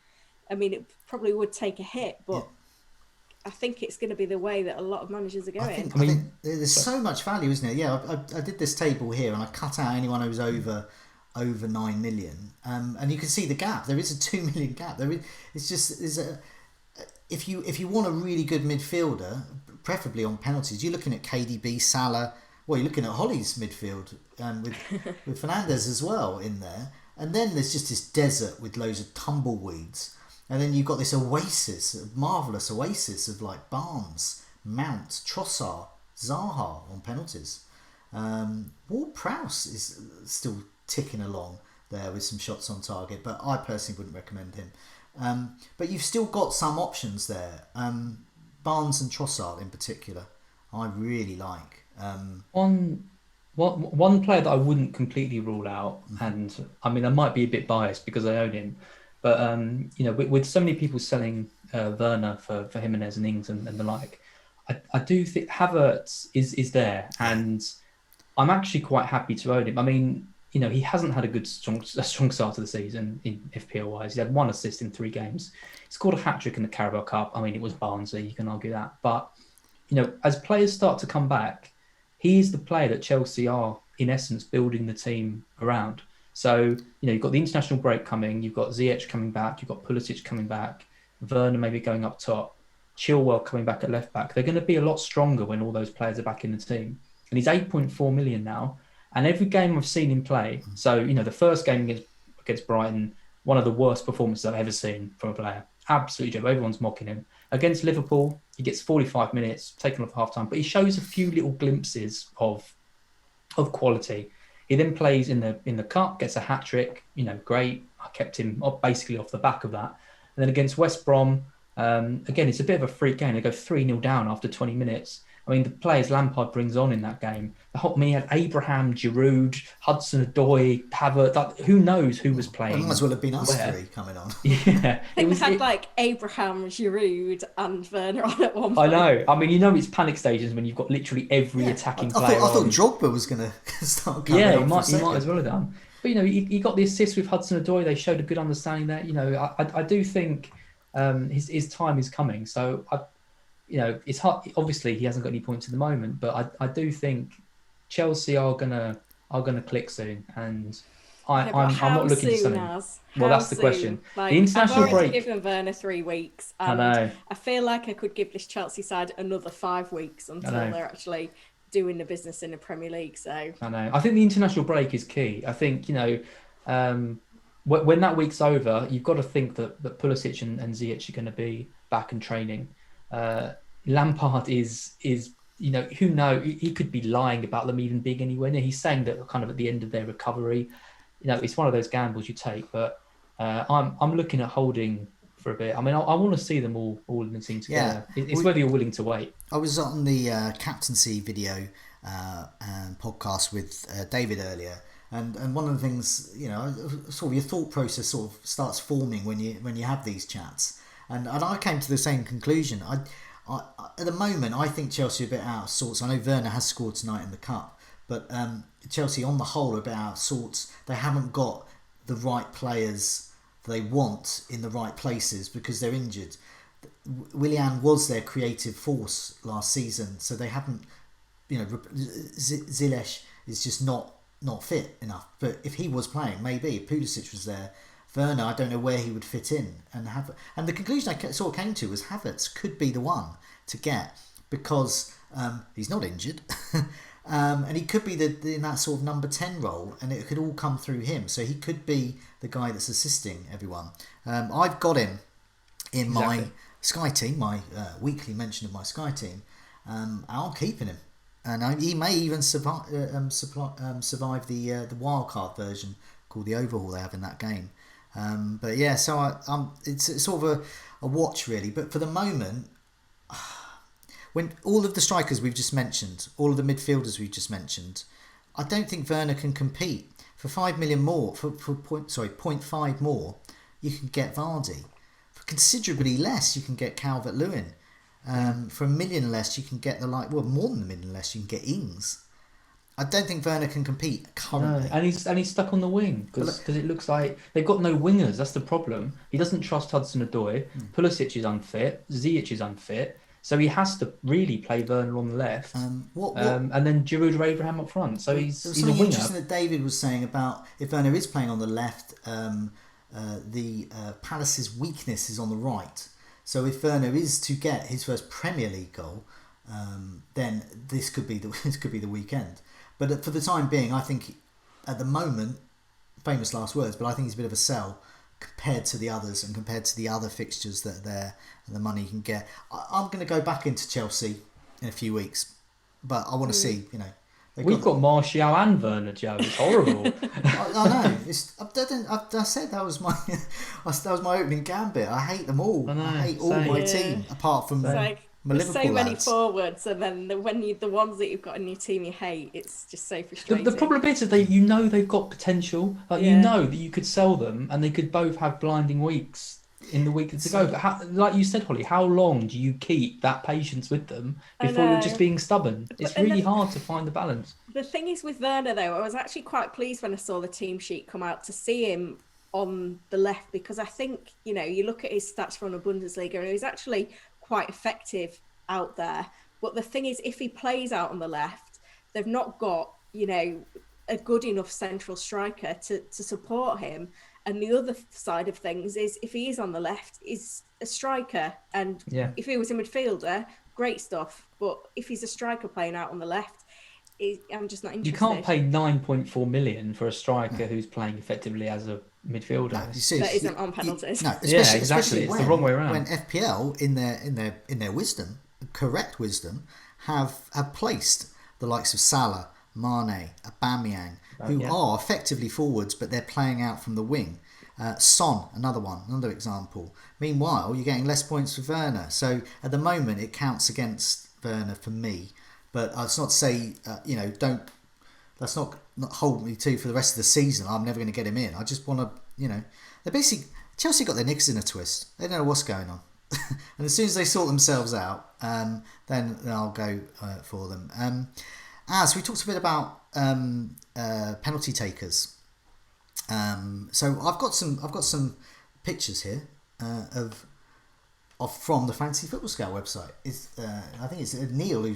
I mean, it probably would take a hit, but I think it's going to be the way that a lot of managers are going. I think there's so much value, isn't it? Yeah, I did this table here and I cut out anyone who's over 9 million, and you can see the gap. There is a 2 million gap. If you want a really good midfielder, preferably on penalties, you're looking at KDB, Salah. Well, you're looking at Holly's midfield with Fernandes as well in there, and then there's just this desert with loads of tumbleweeds, and then you've got this oasis, a marvellous oasis of like Barnes, Mount, Trossard, Zaha on penalties. Ward-Prowse is still ticking along there with some shots on target, but I personally wouldn't recommend him. But you've still got some options there. Barnes and Trossard in particular, I really like. One player that I wouldn't completely rule out, and I mean I might be a bit biased because I own him, but with so many people selling Werner for Jimenez and Ings and the like, I do think Havertz is there, and I'm actually quite happy to own him. I mean, he hasn't had a strong start to the season in FPL wise. He had 1 assist in 3 games. He scored a hat-trick in the Carabao Cup. I mean, it was Barnsley, you can argue that. But, as players start to come back, he is the player that Chelsea are, in essence, building the team around. So, you've got the international break coming, you've got Ziyech coming back, you've got Pulisic coming back, Werner maybe going up top, Chilwell coming back at left back. They're going to be a lot stronger when all those players are back in the team. And he's 8.4 million now. And every game I've seen him play, so, the first game against Brighton, one of the worst performances I've ever seen from a player. Absolutely, Joe. Everyone's mocking him. Against Liverpool, he gets 45 minutes, taken off half-time, but he shows a few little glimpses of quality. He then plays in the cup, gets a hat-trick, great. I kept him basically off the back of that. And then against West Brom, again, it's a bit of a freak game. They go 3-0 down after 20 minutes. I mean, the players Lampard brings on in that game. He had Abraham, Giroud, Hudson-Odoi, Havertz. Who knows who was playing? It might as well have been us 3 coming on. Yeah, they had Abraham, Giroud, and Werner on at one I point. know. I mean, it's panic stages when you've got literally every attacking player. I thought Drogba was going to start coming on. He might as well have done. But he got the assist with Hudson-Odoi. They showed a good understanding there. I do think his time is coming. So it's hard. Obviously, he hasn't got any points at the moment, but I do think Chelsea are gonna click soon, and I'm not looking to sell him. Well, that's the question. The international break. I've given Werner 3 weeks, and I feel like I could give this Chelsea side another 5 weeks until they're actually doing the business in the Premier League. So I know. I think the international break is key. I think when that week's over, you've got to think that Pulisic and Ziyech are going to be back and training. Lampard is who knows? He could be lying about them even being anywhere near. He's saying that kind of at the end of their recovery. It's one of those gambles you take. But I'm looking at holding for a bit. I mean, I want to see them all in the team together. It's whether you're willing to wait. I was on the Captaincy video and podcast with David earlier, and one of the things, sort of your thought process sort of starts forming when you have these chats, and I came to the same conclusion. I at the moment I think Chelsea are a bit out of sorts. I know Werner has scored tonight in the cup, but Chelsea on the whole are a bit out of sorts. They haven't got the right players they want in the right places because they're injured. Willian was their creative force last season, so they haven't, Zilesh is just not fit enough. But if he was playing, maybe if Pulisic was there, Werner, I don't know where he would fit in. And the conclusion I sort of came to was Havertz could be the one to get because he's not injured. And he could be in that sort of number 10 role, and it could all come through him. So he could be the guy that's assisting everyone. I've got him in my Sky team, my weekly mention of my Sky team. I'm keeping him, and he may even survive the Wildcard version called the Overhaul they have in that game. But yeah, so it's sort of a watch really. But for the moment, when all of the strikers we've just mentioned, all of the midfielders we've just mentioned, I don't think Werner can compete. For 5 million more, for 0.5 more, you can get Vardy. For considerably less, you can get Calvert-Lewin. For $1 million less, you can get more than $1 million less, you can get Ings. I don't think Werner can compete currently. No, and he's stuck on the wing because it looks like they've got no wingers. That's the problem. He doesn't trust Hudson-Odoi. Pulisic is unfit. Ziyech is unfit. So he has to really play Werner on the left, and then Giroud or Abraham up front. So he's a winger. Something interesting that David was saying about if Werner is playing on the left, the Palace's weakness is on the right. So if Werner is to get his first Premier League goal, then this could be the weekend. But for the time being, I think at the moment, famous last words, but I think he's a bit of a sell compared to the others and compared to the other fixtures that are there and the money you can get. I'm going to go back into Chelsea in a few weeks, but I want to see, We've got Martial and Werner, Joe. It's horrible. I know. I said that was my opening gambit. I hate them all. I hate all my team apart from my Liverpool so many lads. Forwards, and then the ones that you've got in your team you hate, it's just so frustrating. The problem is that they've got potential. You know that you could sell them, and they could both have blinding weeks in the week to go. But like you said, Holly, how long do you keep that patience with them before you're just being stubborn? It's really hard to find the balance. The thing is with Werner, though, I was actually quite pleased when I saw the team sheet come out to see him on the left, because I think, you look at his stats from the Bundesliga, and he's actually quite effective out there. But the thing is, if he plays out on the left, they've not got, a good enough central striker to support him. And the other side of things is, if he is on the left, is a striker. And if he was a midfielder, great stuff. But if he's a striker playing out on the left, I'm just not interested. You can't pay 9.4 million for a striker who's playing effectively as a midfielder. No, you see, that isn't on penalties. No, exactly. It's the wrong way around. When FPL, in their wisdom, correct wisdom, have placed the likes of Salah, Mane, Aubameyang, who are effectively forwards, but they're playing out from the wing. Son, another example. Meanwhile, you're getting less points for Werner. So at the moment, it counts against Werner for me. But that's not to say, let's not hold me to for the rest of the season. I'm never going to get him in. I just want to, they're basically, Chelsea got their knickers in a twist. They don't know what's going on. And as soon as they sort themselves out, then I'll go for them. So we talked a bit about penalty takers. So I've got some pictures here of from the Fantasy Football Scout website. I think it's Neil who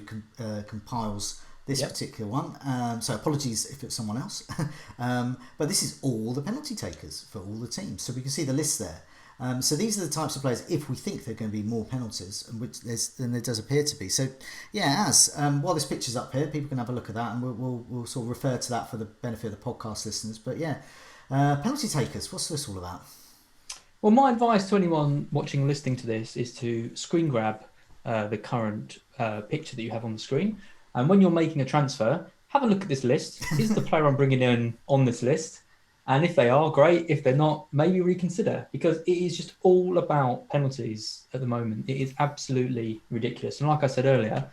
compiles this particular one. So apologies if it's someone else. But this is all the penalty takers for all the teams. So we can see the list there. So these are the types of players, if we think there are going to be more penalties, and which then there does appear to be. So while this picture's up here, people can have a look at that, and we'll sort of refer to that for the benefit of the podcast listeners. But penalty takers, what's this all about? Well, my advice to anyone watching and listening to this is to screen grab the current picture that you have on the screen. And when you're making a transfer, have a look at this list. Is the player I'm bringing in on this list? And if they are, great. If they're not, maybe reconsider, because it is just all about penalties at the moment. It is absolutely ridiculous. And like I said earlier,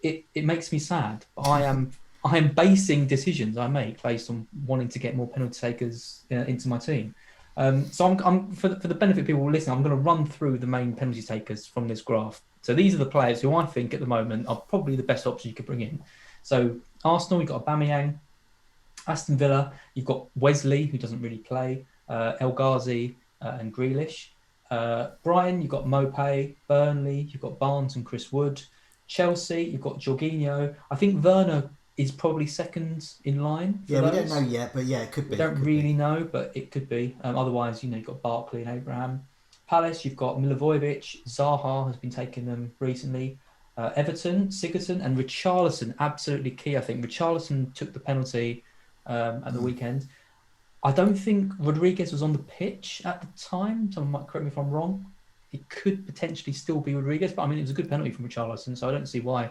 it makes me sad. I am basing decisions I make based on wanting to get more penalty takers into my team. So I'm for the benefit of people listening, I'm going to run through the main penalty takers from this graph. So these are the players who I think at the moment are probably the best option you could bring in. So Arsenal, you've got Aubameyang. Aston Villa, you've got Wesley, who doesn't really play, El Ghazi and Grealish. Brighton, you've got Mopay. Burnley, you've got Barnes and Chris Wood. Chelsea, you've got Jorginho. I think Werner is probably second in line. Yeah, we don't know yet, but yeah, it could be. We don't really know, but it could be. Otherwise, you've got Barkley and Abraham. Palace, you've got Milivojevic. Zaha has been taking them recently. Everton, Sigurdsson and Richarlison, absolutely key, I think. Richarlison took the penalty at the weekend. I don't think Rodriguez was on the pitch at the time. Someone might correct me if I'm wrong. It could potentially still be Rodriguez, but I mean, it was a good penalty from Richarlison, so I don't see why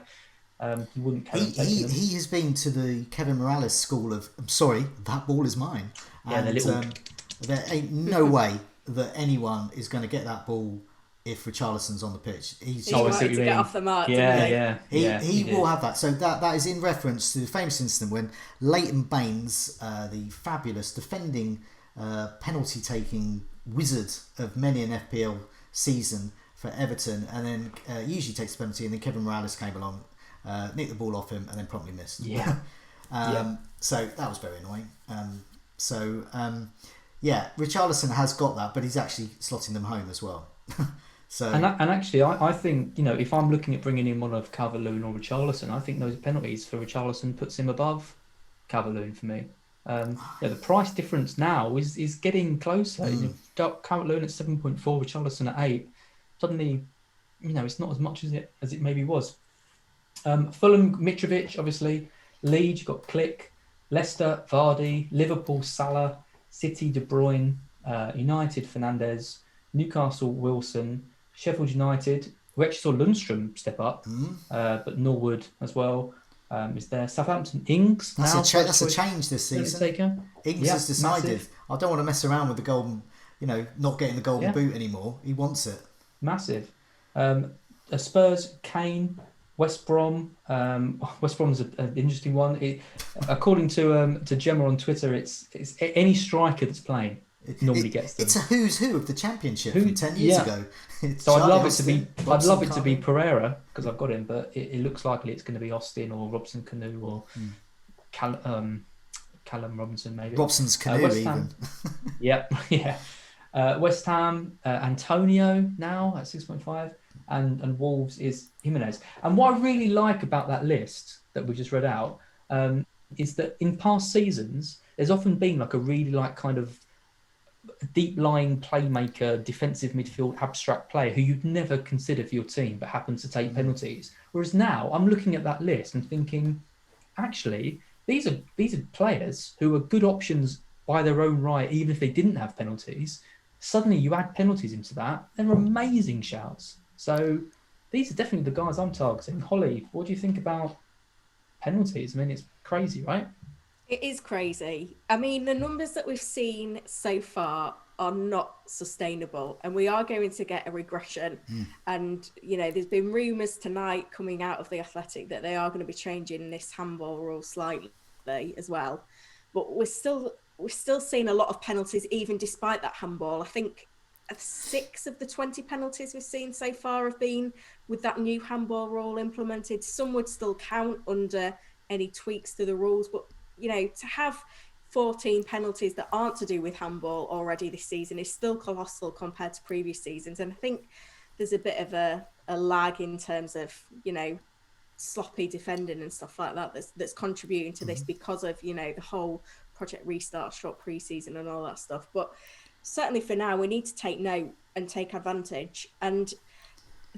he wouldn't carry on taking them. He has been to the Kevin Morales school of, I'm sorry, that ball is mine. Yeah, and there ain't no way that anyone is going to get that ball if Richarlison's on the pitch. He's to get off the mark. He will have that. So that is in reference to the famous incident when Leighton Baines, the fabulous defending penalty-taking wizard of many an FPL season for Everton, and then usually takes the penalty, and then Kevin Morales came along, nicked the ball off him, and then promptly missed. So that was very annoying. Richarlison has got that, but he's actually slotting them home as well. So and actually, I think if I'm looking at bringing in one of Calvert-Lewin or Richarlison, I think those penalties for Richarlison puts him above Calvert-Lewin for me. The price difference now is getting closer. Calvert-Lewin at 7.4, Richarlison at 8. Suddenly, it's not as much as it maybe was. Fulham, Mitrovic, obviously. Leeds, you've got Click. Leicester, Vardy. Liverpool, Salah. City, De Bruyne. United, Fernandes. Newcastle, Wilson. Sheffield United, we actually saw Lundstrom step up, but Norwood as well is there. Southampton, Ings. That's a change this season. Ings has decided, massive. I don't want to mess around with the golden, not getting the golden boot anymore. He wants it. Massive. Spurs, Kane, West Brom. West Brom's an interesting one. According to Gemma on Twitter, it's any striker that's playing. Normally gets them. It's a who's who of the Championship from 10 years ago. So I'd love it to be Pereira because I've got him, but it looks likely it's going to be Austin or Robson Canu or Callum Robinson maybe. Robson's Canu even. West Ham, Antonio now at 6.5, and Wolves is Jimenez. And what I really like about that list that we just read out is that in past seasons there's often been like a really kind of deep-lying playmaker, defensive midfield, abstract player who you'd never consider for your team but happens to take penalties. Whereas now I'm looking at that list and thinking, actually, these are players who are good options by their own right, even if they didn't have penalties. Suddenly you add penalties into that, they're amazing shouts. So these are definitely the guys I'm targeting. Holly, what do you think about penalties? I mean, it's crazy, right? It is crazy. I mean, the numbers that we've seen so far are not sustainable, and we are going to get a regression. And, there's been rumours tonight coming out of The Athletic that they are going to be changing this handball rule slightly as well. But we're still seeing a lot of penalties, even despite that handball. I think 6 of the 20 penalties we've seen so far have been with that new handball rule implemented. Some would still count under any tweaks to the rules, but to have 14 penalties that aren't to do with handball already this season is still colossal compared to previous seasons. And I think there's a bit of a lag in terms of, sloppy defending and stuff like that that's contributing to this because of, the whole Project Restart, short pre-season and all that stuff. But certainly for now, we need to take note and take advantage. And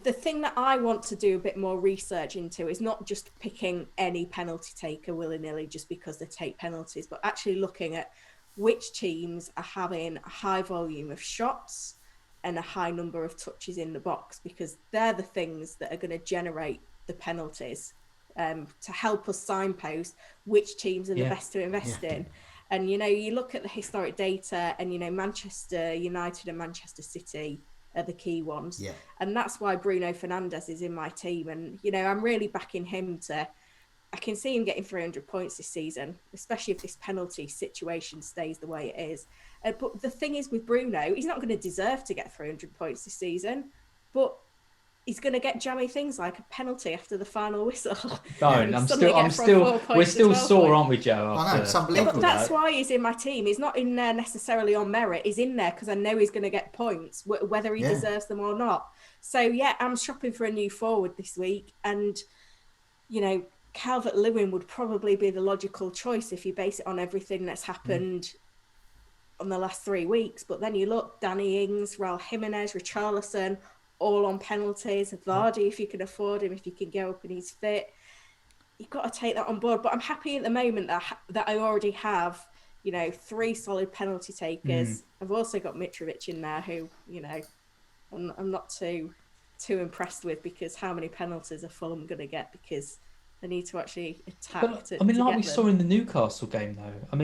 the thing that I want to do a bit more research into is not just picking any penalty taker willy-nilly just because they take penalties, but actually looking at which teams are having a high volume of shots and a high number of touches in the box, because they're the things that are going to generate the penalties to help us signpost which teams are the best to invest in. And, you look at the historic data and, Manchester United and Manchester City are the key ones. Yeah. And that's why Bruno Fernandes is in my team. And, I'm really backing him I can see him getting 300 points this season, especially if this penalty situation stays the way it is. But the thing is with Bruno, he's not going to deserve to get 300 points this season, but he's going to get jammy things like a penalty after the final whistle. Don't. We're still sore, aren't we, Joe? I know, it's unbelievable. But that's why he's in my team. He's not in there necessarily on merit. He's in there because I know he's going to get points, whether he deserves them or not. So, yeah, I'm shopping for a new forward this week. And, Calvert-Lewin would probably be the logical choice if you base it on everything that's happened on the last 3 weeks. But then you look, Danny Ings, Raul Jimenez, Richarlison, all on penalties. Vardy, if you can afford him, if you can go up and he's fit, you've got to take that on board. But I'm happy at the moment that I already have, 3 solid penalty takers. I've also got Mitrovic in there, who, I'm not too impressed with, because how many penalties are Fulham going to get? Because they need to actually attack. Like we saw in the Newcastle game, though.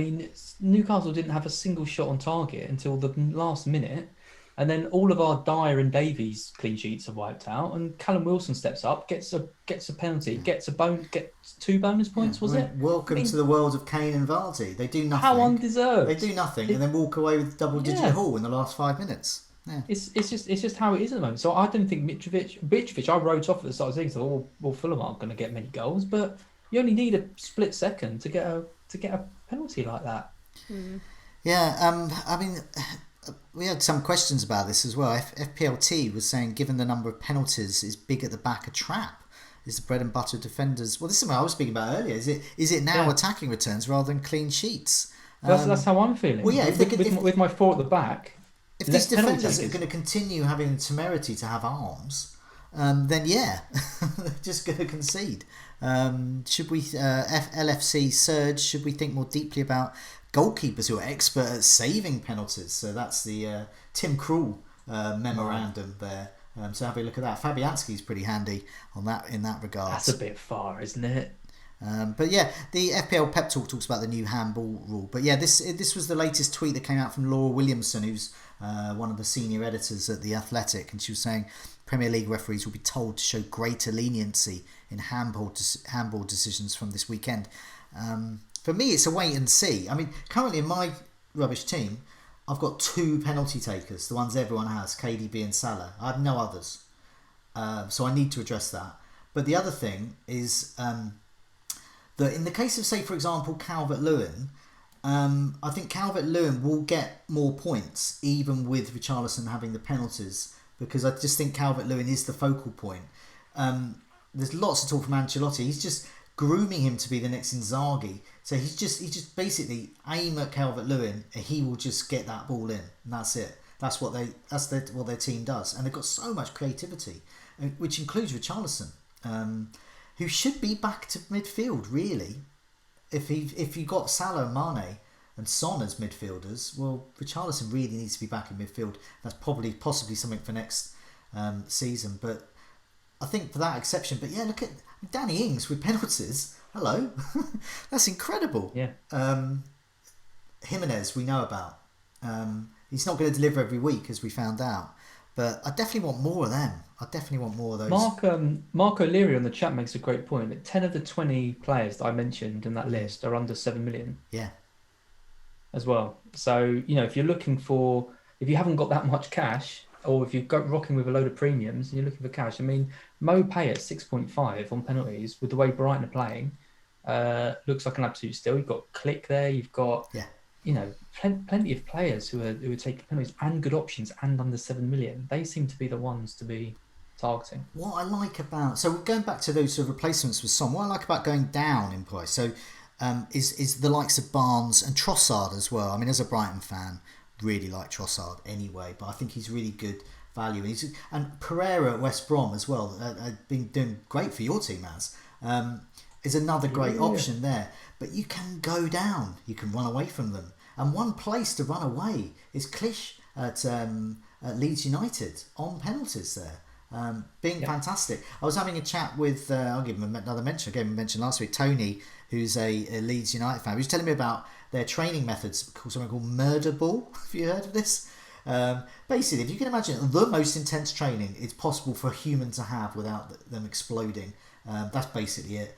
Newcastle didn't have a single shot on target until the last minute. And then all of our Dyer and Davies clean sheets are wiped out, and Callum Wilson steps up, gets a penalty, gets 2 bonus points. Welcome to the world of Kane and Vardy. They do nothing. How undeserved. They do nothing and then walk away with double-digit haul in the last 5 minutes. Yeah. It's just how it is at the moment. So I don't think Mitrovic. I wrote off at the start of the season. Well, Fulham aren't going to get many goals, but you only need a split second to get a penalty like that. Yeah. We had some questions about this as well. FPLT was saying, given the number of penalties, is big at the back a trap? Is the bread and butter defenders? Well, this is what I was speaking about earlier. Is it now attacking returns rather than clean sheets? That's how I'm feeling. Well, yeah. With my 4 at the back. If these defenders are going to continue having the temerity to have arms, then they're just going to concede. Should we, LFC Surge, should we think more deeply about goalkeepers who are expert at saving penalties? So that's the Tim Krul memorandum there. So have a look at that. Fabianski's pretty handy on that in that regard. That's a bit far, isn't it? But yeah, the FPL Pep Talk talks about the new handball rule. But yeah, this was the latest tweet that came out from Laura Williamson, who's one of the senior editors at The Athletic, and she was saying Premier League referees will be told to show greater leniency in handball decisions from this weekend. For me, it's a wait and see. I mean, currently in my rubbish team, I've got 2 penalty takers, the ones everyone has, KDB and Salah. I have no others. So I need to address that. But the other thing is that in the case of, say, for example, Calvert-Lewin, I think Calvert-Lewin will get more points, even with Richarlison having the penalties, because I just think Calvert-Lewin is the focal point. There's lots of talk from Ancelotti. He's just grooming him to be the next Inzaghi. So he's just basically aim at Calvert-Lewin, and he will just get that ball in, and that's it. That's what their team does, and they've got so much creativity, which includes Richarlison, who should be back to midfield really. If you got Salah and Mane and Son as midfielders, well, Richarlison really needs to be back in midfield. That's possibly something for next season. But I think for that exception. But yeah, look at Danny Ings with penalties. Hello, that's incredible. Yeah. Jimenez we know about. He's not going to deliver every week, as we found out. But I definitely want more of them. I definitely want more of those. Mark O'Leary on the chat makes a great point. That 10 of the 20 players that I mentioned in that list are under 7 million. Yeah. As well. So, if you're looking for... If you haven't got that much cash, or if you've got rocking with a load of premiums and you're looking for cash, I mean, Mopay at 6.5 on penalties, with the way Brighton are playing, looks like an absolute steal. You've got Click there. You've got... Yeah. Plenty of players who are taking penalties and good options and under 7 million. They seem to be the ones to be targeting. What I like about... So going back to those sort of replacements with Son, what I like about going down in price, so is the likes of Barnes and Trossard as well. I mean, as a Brighton fan, really like Trossard anyway, but I think he's really good value. And Pereira at West Brom as well, been doing great for your team, is another great option there. But you can go down. You can run away from them. And one place to run away is Klisch at Leeds United on penalties there, being fantastic. I was having a chat with, I'll give him another mention. I gave him a mention last week, Tony, who's a Leeds United fan. He was telling me about their training methods called something called murder ball. Have you heard of this? Basically, if you can imagine the most intense training it's possible for a human to have without them exploding, that's basically it.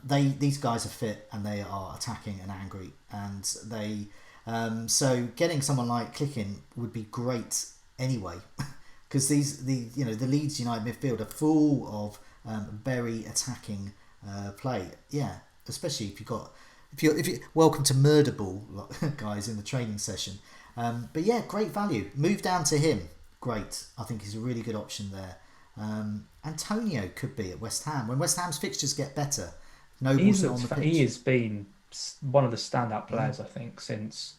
These guys are fit and they are attacking and angry, and they so getting someone like Clicking would be great anyway, because the Leeds United midfield are full of very attacking play. Yeah, especially if you welcome to murder ball guys in the training session. But yeah, great value. Move down to him. Great. I think he's a really good option there. Antonio could be at West Ham when West Ham's fixtures get better. Noble's on the pitch. He has been one of the standout players, I think, since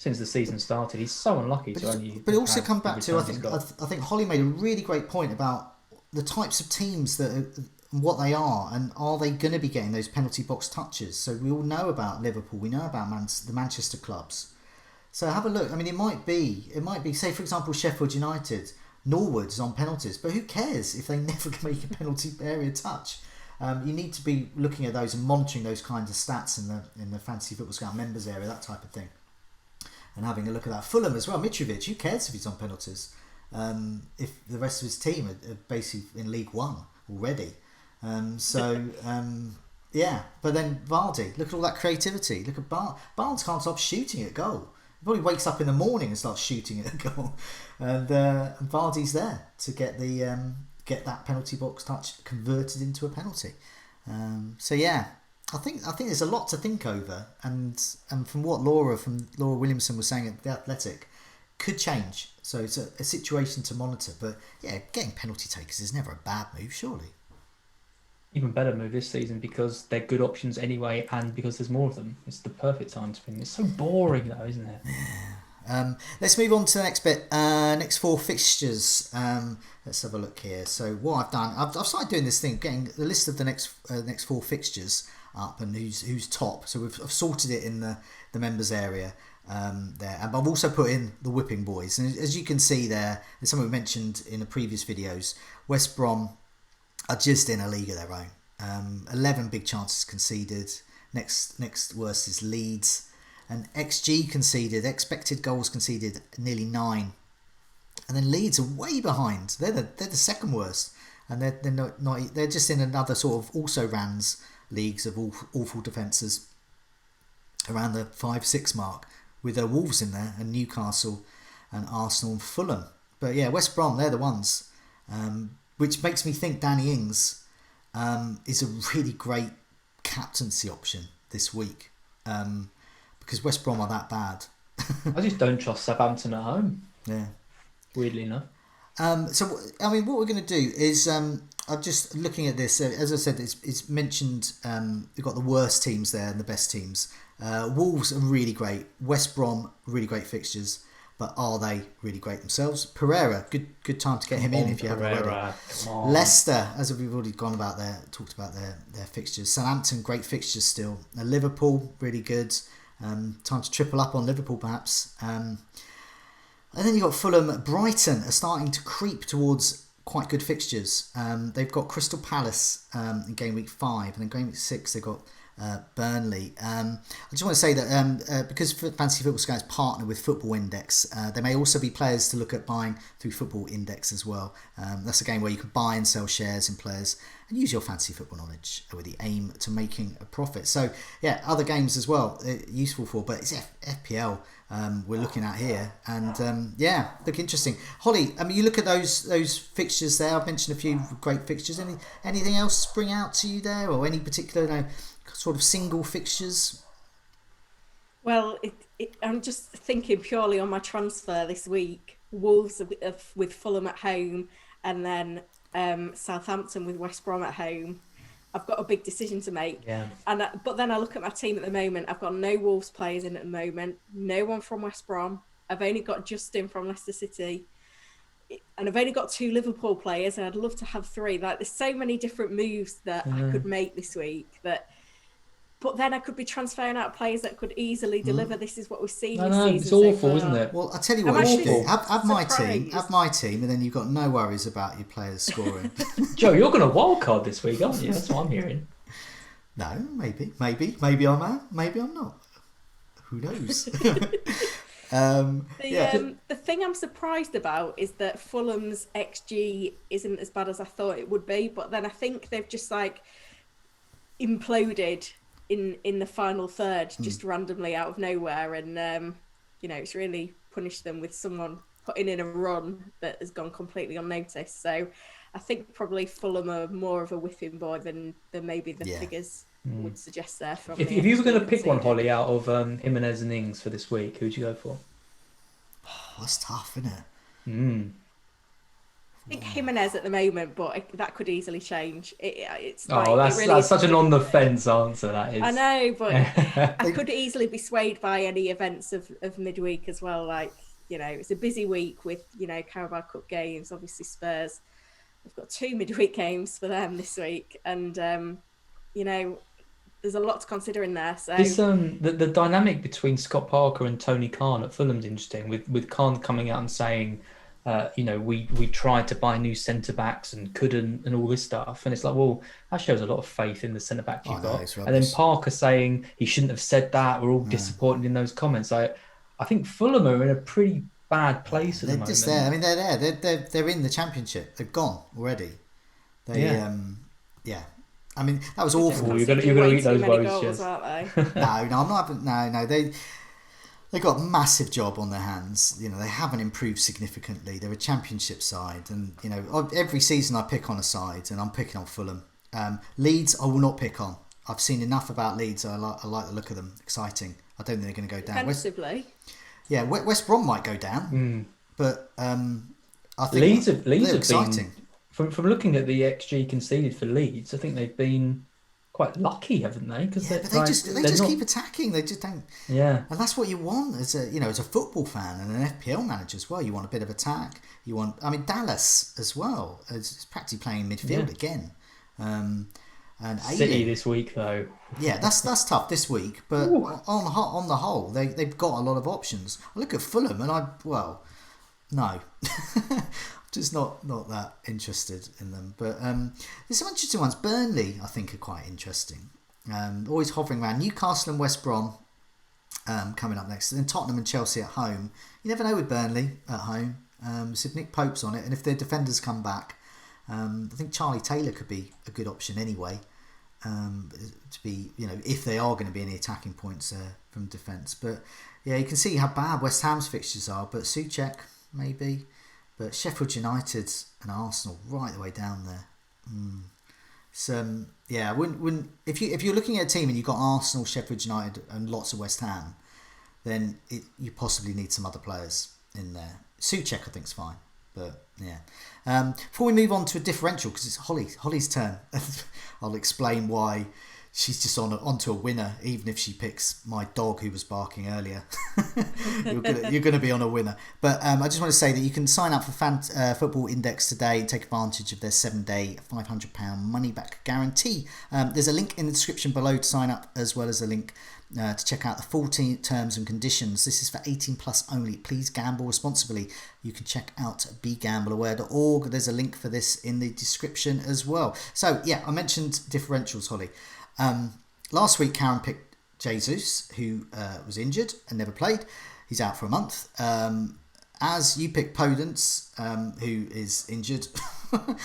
the season started. He's so unlucky to only. But also come back to I think Holly made a really great point about the types of teams what they are, and are they going to be getting those penalty box touches? So we all know about Liverpool. We know about the Manchester clubs. So have a look. I mean, it might be, say, for example, Sheffield United, Norwood's on penalties, but who cares if they never make a penalty area touch? You need to be looking at those and monitoring those kinds of stats in the Fantasy Football Scout members area, that type of thing, and having a look at that. Fulham as well, Mitrovic, who cares if he's on penalties? If the rest of his team are basically in League One already. Yeah, but then Vardy, look at all that creativity. Look at Barnes can't stop shooting at goal. He probably wakes up in the morning and starts shooting at a goal, and Vardy's there to get that penalty box touch converted into a penalty. So yeah, I think there's a lot to think over, and from what Laura Williamson was saying at The Athletic, could change. So it's a situation to monitor. But yeah, getting penalty takers is never a bad move, surely. Even better move this season because they're good options anyway, and because there's more of them. It's the perfect time to win. It's so boring though, isn't it? Yeah. Let's move on to the next bit. Next 4 fixtures. Let's have a look here. So what I've done, I've started doing this thing, getting the list of the next 4 fixtures up and who's top. So I've sorted it in the members area there, and I've also put in the whipping boys. And as you can see there, there's something we mentioned in the previous videos. West Brom are just in a league of their own. 11 big chances conceded. Next worst is Leeds. And XG conceded, expected goals conceded, nearly 9. And then Leeds are way behind. They're the second worst, and they're just in another sort of also rans leagues of awful defences around the 5-6 mark, with their Wolves in there, and Newcastle, and Arsenal, and Fulham. But yeah, West Brom, they're the ones. Which makes me think Danny Ings is a really great captaincy option this week, because West Brom are that bad. I just don't trust Southampton at home. Yeah, weirdly enough. So I mean, what we're going to do is I'm just looking at this. As I said, it's mentioned. We've got the worst teams there and the best teams. Wolves are really great. West Brom, really great fixtures. But are they really great themselves? Pereira, good time to get him in if you haven't already. Leicester, as we've already talked about their fixtures. Southampton, great fixtures still. Liverpool, really good. Time to triple up on Liverpool perhaps. And then you've got Fulham. Brighton are starting to creep towards quite good fixtures. They've got Crystal Palace in game week 5, and then game week 6 they've got Burnley. I just want to say that because Fantasy Football Scouts partner with Football Index, there may also be players to look at buying through Football Index as well. That's a game where you can buy and sell shares in players and use your fantasy football knowledge with the aim to making a profit. So yeah, other games as well useful for, but it's FPL we're looking at here, and yeah, look interesting. Holly, I mean, you look at those fixtures there. I've mentioned a few great fixtures. Anything else spring out to you there, or any particular sort of single fixtures? Well, I'm just thinking purely on my transfer this week. Wolves with Fulham at home, and then Southampton with West Brom at home. I've got a big decision to make. Yeah. But then I look at my team at the moment. I've got no Wolves players in at the moment. No one from West Brom. I've only got Justin from Leicester City. And I've only got 2 Liverpool players, and I'd love to have 3. Like, there's so many different moves that I could make this week but then I could be transferring out players that could easily deliver. This is what we've seen this season. It's awful, isn't it? Well, I'll tell you what you do. Have my team, and then you've got no worries about your players scoring. Joe, you're going to wildcard this week, aren't you? That's what I'm hearing. No, maybe I am, maybe I'm not. Who knows? The thing I'm surprised about is that Fulham's XG isn't as bad as I thought it would be, but then I think they've just like imploded in the final third just randomly out of nowhere, and it's really punished them with someone putting in a run that has gone completely unnoticed. So I think probably Fulham are more of a whipping boy than maybe the figures would suggest there. From if you were going to pick one, Holly, out of Jimenez and Ings for this week, who'd you go for? That's tough, isn't it? I think Jimenez at the moment, but that could easily change. It's that's such an on the fence answer. That is. I know, but I could easily be swayed by any events of midweek as well. Like, it's a busy week with Carabao Cup games. Obviously, Spurs. We've got 2 midweek games for them this week, and there's a lot to consider in there. So this, the dynamic between Scott Parker and Tony Khan at Fulham's interesting. With Khan coming out and saying, we tried to buy new centre backs and couldn't, and all this stuff, and it's like, well, that shows a lot of faith in the centre back you've got. And then Parker saying he shouldn't have said that. We're all disappointed in those comments. I think Fulham are in a pretty bad place at the moment. Just there. I mean, they're there. They're in the Championship. They've gone already. I mean, that was awful. You're going to eat those woes, aren't they? No, I'm not having. No. They got a massive job on their hands. They haven't improved significantly. They're a Championship side, and every season I pick on a side, and I'm picking on Fulham. Leeds, I will not pick on. I've seen enough about Leeds. I like the look of them. Exciting. I don't think they're going to go down. Defensively. West Brom might go down, but I think Leeds have exciting. Been, from looking at the XG conceded for Leeds, I think they've been quite lucky, haven't they? Because but they just keep attacking. They just don't. Yeah, and that's what you want as a football fan and an FPL manager as well. You want a bit of attack. You want. I mean, Dallas as well. It's practically playing midfield again. And City this week though. Yeah, that's tough this week. But on the whole, they've got a lot of options. I look at Fulham and no. Just not that interested in them. But there's some interesting ones. Burnley, I think, are quite interesting. Always hovering around. Newcastle and West Brom coming up next. And then Tottenham and Chelsea at home. You never know with Burnley at home. So if Nick Pope's on it, and if their defenders come back, I think Charlie Taylor could be a good option anyway. To be, if they are going to be any attacking points from defence. But yeah, you can see how bad West Ham's fixtures are. But Souček, maybe. But Sheffield United and Arsenal right the way down there. So I wouldn't if you're looking at a team and you've got Arsenal, Sheffield United, and lots of West Ham, then you possibly need some other players in there. Souček, I think, is fine. But yeah. Before we move on to a differential, because it's Holly's turn, I'll explain why she's just onto a winner, even if she picks my dog who was barking earlier. You're going to be on a winner. But I just want to say that you can sign up for Football Index today and take advantage of their 7-day £500 money back guarantee. There's a link in the description below to sign up, as well as a link to check out the full terms and conditions. This is for 18 plus only. Please gamble responsibly. You can check out begambleaware.org. There's a link for this in the description as well. So yeah, I mentioned differentials, Holly. Last week Karen picked Jesus, who was injured and never played. He's out for a month. As you picked Podence, who is injured, but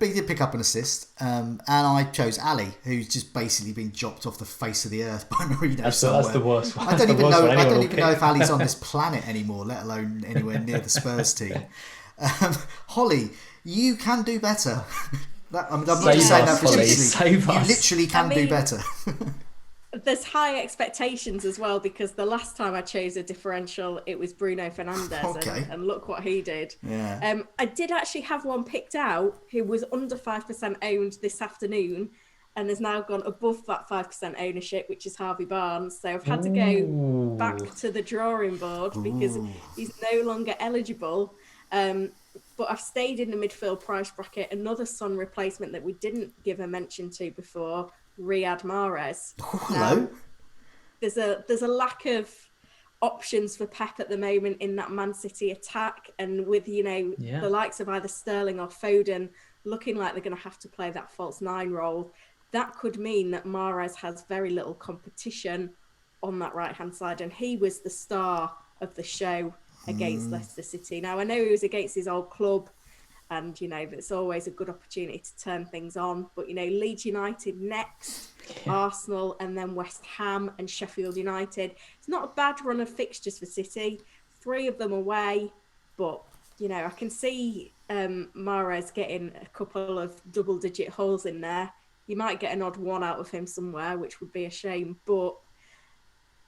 he did pick up an assist. And I chose Ali, who's just basically been dropped off the face of the earth by Mourinho. That's the worst one. I don't even know if Ali's on this planet anymore, let alone anywhere near the Spurs team. Holly, you can do better. I'm not just saying that facetiously. You literally can do better. There's high expectations as well, because the last time I chose a differential, it was Bruno Fernandes, and look what he did. Yeah. I did actually have one picked out who was under 5% owned this afternoon, and has now gone above that 5% ownership, which is Harvey Barnes. So I've had to go back to the drawing board because he's no longer eligible. But I've stayed in the midfield price bracket. Another Son replacement that we didn't give a mention to before, Riyad Mahrez. Hello. There's a lack of options for Pep at the moment in that Man City attack, and with the likes of either Sterling or Foden looking like they're going to have to play that false nine role, that could mean that Mahrez has very little competition on that right-hand side, and he was the star of the show against Leicester City. Now, I know he was against his old club, and, it's always a good opportunity to turn things on. But, Leeds United next, Arsenal, and then West Ham and Sheffield United. It's not a bad run of fixtures for City. 3 of them away, but, I can see Mahrez getting a couple of double-digit holes in there. You might get an odd one out of him somewhere, which would be a shame, but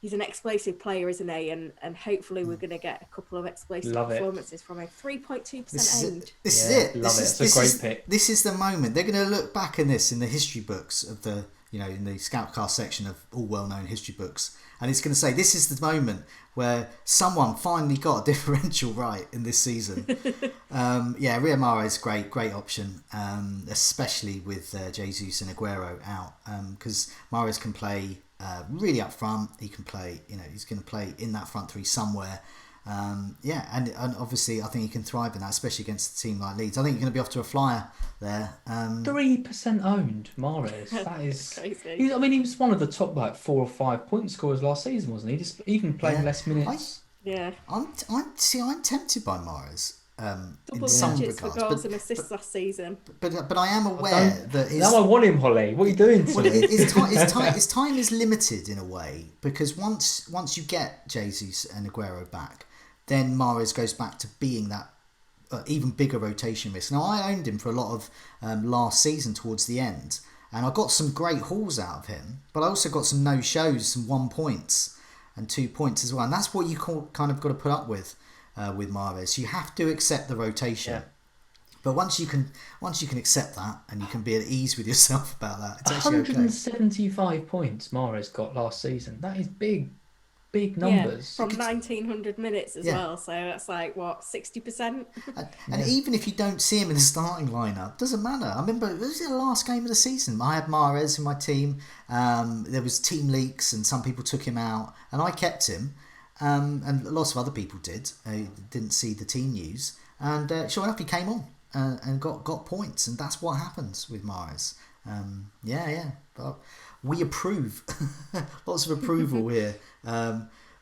he's an explosive player, isn't he? And hopefully we're going to get a couple of explosive performances from him. 3.2% owned. This is it. Love it. It's a great pick. This is the moment. They're going to look back in this in the history books of the, in the Scoutcast section of all well-known history books. And it's going to say, this is the moment where someone finally got a differential right in this season. Riyad Mahrez, great option, especially with Jesus and Aguero out. Because Mahrez can play really up front. He can play, he's going to play in that front three somewhere. And obviously I think he can thrive in that, especially against a team like Leeds. I think you're going to be off to a flyer there. 3% owned, Mahrez. That is crazy. He was one of the top 4 or 5 point scorers last season, wasn't he? Just even playing less minutes. I'm tempted by Mahrez. Double digits for goals and assists last season. But I am aware that now I want him, Holly. What are you doing to him? His time is limited in a way, because once you get Jesus and Aguero back, then Mahrez goes back to being that even bigger rotation risk. Now, I owned him for a lot of last season towards the end, and I got some great hauls out of him, but I also got some no-shows, some 1 points and 2 points as well, and that's what you kind of got to put up with Mahrez. You have to accept the rotation. But once you can accept that, and you can be at ease with yourself about that, it's actually 175 points Mahrez got last season. That is big numbers. From 1900 minutes as well. So that's 60%. And even if you don't see him in the starting lineup, doesn't matter. I remember, was it the last game of the season? I had Mahrez in my team. There was team leaks, and some people took him out, and I kept him. And lots of other people did. Didn't see the team news, and sure enough, he came on and got points, and that's what happens with Mahrez. But we approve. Lots of approval here.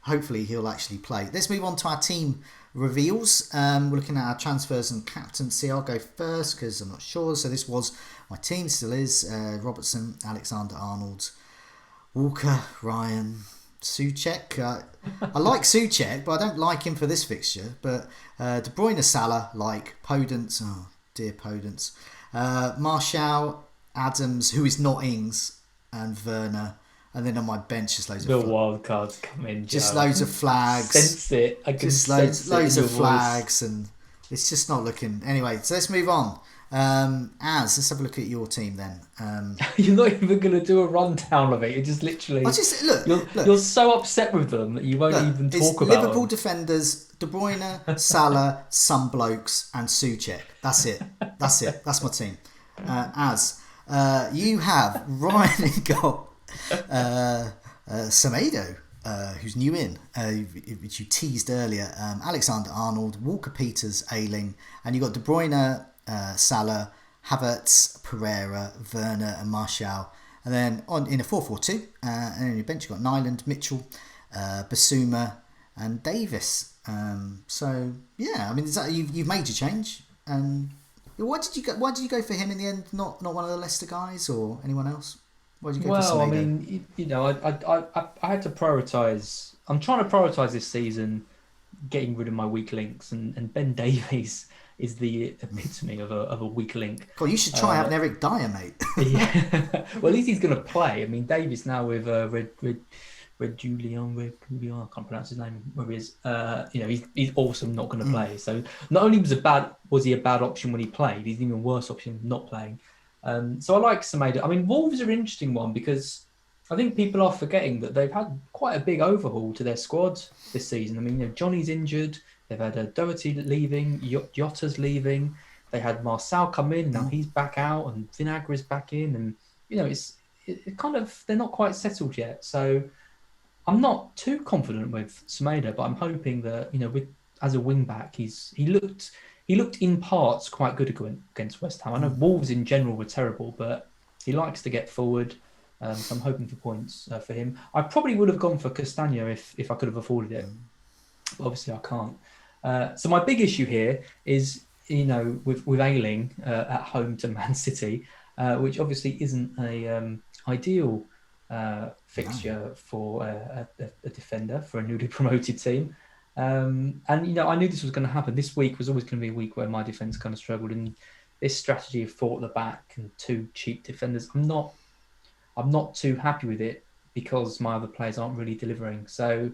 Hopefully, he'll actually play. Let's move on to our team reveals. We're looking at our transfers and captaincy. I'll go first because I'm not sure. So this was my team. Still is Robertson, Alexander-Arnold, Walker, Ryan, Souček. I like Souček, but I don't like him for this fixture. But De Bruyne, Salah, like Podence. Oh dear, Podence. Martial, Adams, who is not Ings, and Werner. And then on my bench, just loads of wildcards come in. Just loads of flags. Sense it. I can just sense loads it of flags, and it's just not looking. Anyway, so let's move on. Let's have a look at your team then. You're not even going to do a rundown of it. You're just literally. You're so upset with them that you won't even talk about Liverpool them. defenders: De Bruyne, Salah, some blokes, and Souček. That's it. That's my team. You have Ryan in goal. Semedo, who's new in, which you teased earlier. Alexander-Arnold, Walker-Peters, Ayling, and you got De Bruyne, Salah, Havertz, Pereira, Werner, and Martial. And then in a 4-4-2, and on your bench you got Nyland, Mitchell, Basuma, and Davis. So yeah, I mean, you've made your change. Why did you go for him in the end? Not one of the Leicester guys or anyone else? Why did you go for Semedo? I mean, I had to prioritise. I'm trying to prioritise this season, getting rid of my weak links, and Ben Davies is the epitome of a weak link. God, you should try having Eric Dyer, mate. Yeah. Well, at least he's going to play. I mean, Davies now with Red Julian, I can't pronounce his name. Where he is, he's awesome. Not going to play. So not only was he a bad option when he played, he's an even worse option not playing. So I like Semedo. I mean, Wolves are an interesting one because I think people are forgetting that they've had quite a big overhaul to their squad this season. I mean, Johnny's injured. They've had Doherty leaving, Jota's leaving. They had Marcel come in, now he's back out, and Vinagra's back in, and it's kind of, they're not quite settled yet. So I'm not too confident with Semedo, but I'm hoping that as a wing back, he looked in parts quite good against West Ham. I know Wolves in general were terrible, but he likes to get forward. So I'm hoping for points for him. I probably would have gone for Castagna if I could have afforded it. But obviously, I can't. So my big issue here is, with Ayling at home to Man City, which obviously isn't a ideal fixture for a defender for a newly promoted team. And I knew this was going to happen. This week was always going to be a week where my defence kind of struggled, and this strategy of 4 at the back and 2 cheap defenders, I'm not too happy with it because my other players aren't really delivering. So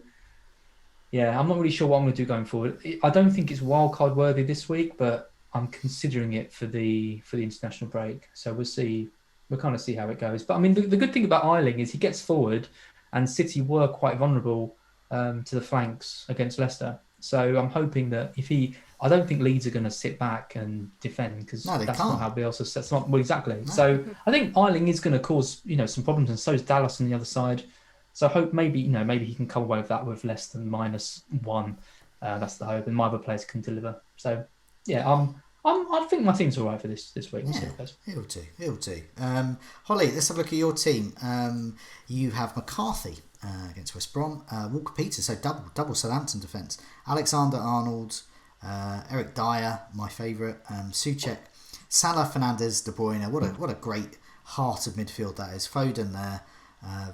yeah, I'm not really sure what I'm going to do going forward. I don't think it's wildcard worthy this week, but I'm considering it for the international break. So we'll see. We'll kind of see how it goes. But I mean, the good thing about Ayling is he gets forward, and City were quite vulnerable to the flanks against Leicester. So I'm hoping that I don't think Leeds are going to sit back and defend, because that's not how Bielsa sets them up. Well, exactly. No. So I think Ayling is going to cause some problems, and so is Dallas on the other side. So I hope maybe he can come away with that with less than -1. That's the hope, and my other players can deliver. So yeah, I think my team's all right for this week. It'll do. Holly, let's have a look at your team. You have McCarthy against West Brom, Walker Peters, so double Southampton defence, Alexander Arnold, Eric Dyer, my favourite, Souček, Salah, Fernandes, De Bruyne. What a great heart of midfield that is. Foden there,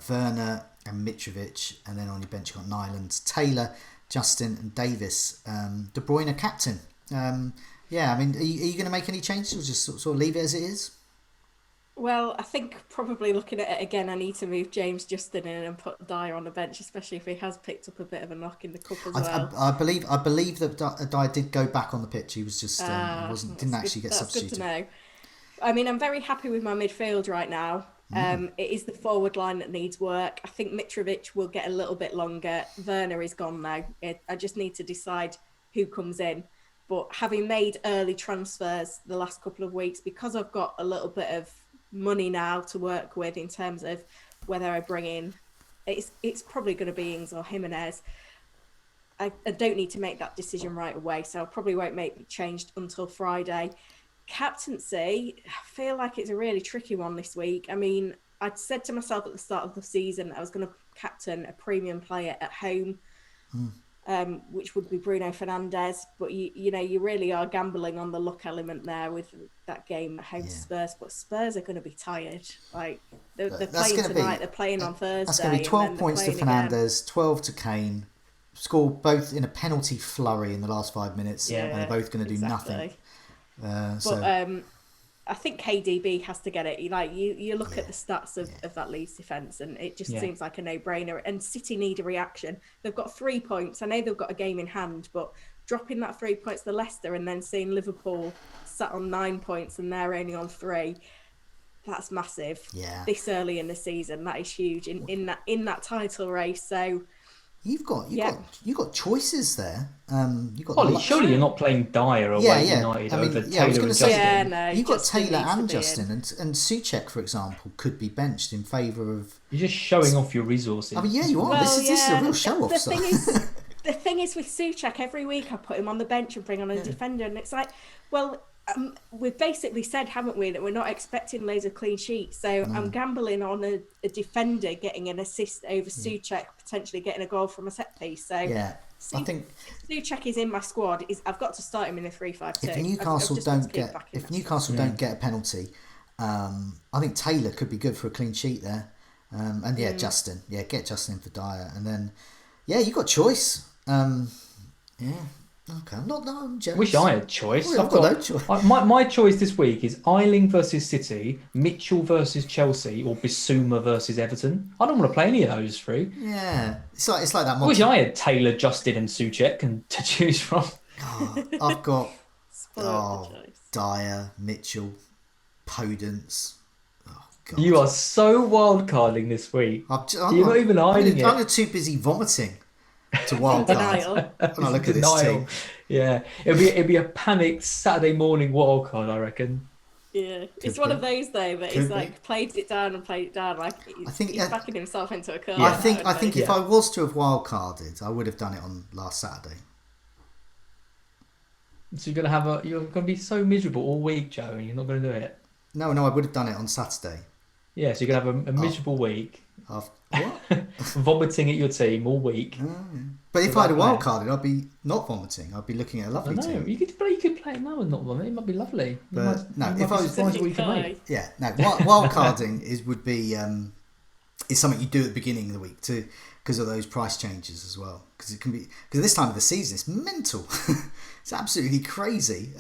Werner and Mitrovic, and then on your bench you've got Nyland, Taylor, Justin and Davis. De Bruyne captain. Yeah, I mean, are you going to make any changes, or just sort of leave it as it is? Well, I think probably looking at it again, I need to move James Justin in and put Dyer on the bench, especially if he has picked up a bit of a knock in the cup as well. I believe that Dyer did go back on the pitch. He was just didn't actually get substituted. That's good to know. I mean, I'm very happy with my midfield right now. It is the forward line that needs work. I think Mitrovic will get a little bit longer. Werner is gone now. I just need to decide who comes in. But having made early transfers the last couple of weeks, because I've got a little bit of money now to work with in terms of whether I bring in, it's probably going to be Ings or Jimenez. I don't need to make that decision right away, so I probably won't make the change until Friday. Captaincy, I feel like it's a really tricky one this week. I mean, I'd said to myself at the start of the season I was going to captain a premium player at home, which would be Bruno Fernandes. But you really are gambling on the luck element there with that game at home to Spurs. But Spurs are going to be tired. Like they're playing tonight, they're playing on Thursday. That's going to be 12 points to Fernandes, 12 to Kane. Score both in a penalty flurry in the last 5 minutes, and they're both going to do nothing. I think KDB has to get it. You look at the stats of that Leeds defence, and it just seems like a no-brainer. And City need a reaction. They've got 3 points. I know they've got a game in hand, but dropping that 3 points to Leicester and then seeing Liverpool sat on 9 points and they're only on 3, that's massive. Yeah. This early in the season, that is huge in that title race. So. You've got choices there. Surely you're not playing Dyer away United over Taylor and Justin. You've got Taylor and Justin, and Souček, for example, could be benched in favour of. You're just showing off your resources. I mean, you are. Well, this is a real show off. The thing is with Souček, every week I put him on the bench and bring on a defender, and it's like, well. We've basically said, haven't we, that we're not expecting loads of clean sheets. So I'm gambling on a defender getting an assist over Souček, potentially getting a goal from a set piece. So I think Souček is in my squad. I've got to start him in a 3-5-2. If Newcastle don't get a penalty, I think Taylor could be good for a clean sheet there. Justin, get Justin in for Dyer, and then you've got choice. Okay, I'm jealous. Wish I had choice. I've got no choice. My choice this week is Ayling versus City, Mitchell versus Chelsea, or Bissouma versus Everton. I don't want to play any of those 3. Yeah, it's like that. I wish I had Taylor, Justin, and Souček to choose from. I've got Dyer, Mitchell, Podence. Oh God! You are so wildcarding this week. You're not even hiding it. I'm too busy vomiting to wildcard. When I look at this team. Yeah, it'd be a panicked Saturday morning wildcard, I reckon. Yeah, it's one of those though, but he's like played it down, like he's backing himself into a corner. I think if I was to have wildcarded, I would have done it on last Saturday. So you're gonna be so miserable all week, Joe, and you're not gonna do it. No, I would have done it on Saturday. Yeah, so you're going to have a miserable week, What? vomiting at your team all week. But if I had a wild card, I'd be not vomiting. I'd be looking at a lovely team. You could play it now and not vomit. It might be lovely. But no, if I was surprised what you can make. Yeah, no, wild carding would be is something you do at the beginning of the week too, because of those price changes as well. Because it can be this time of the season it's mental. It's absolutely crazy.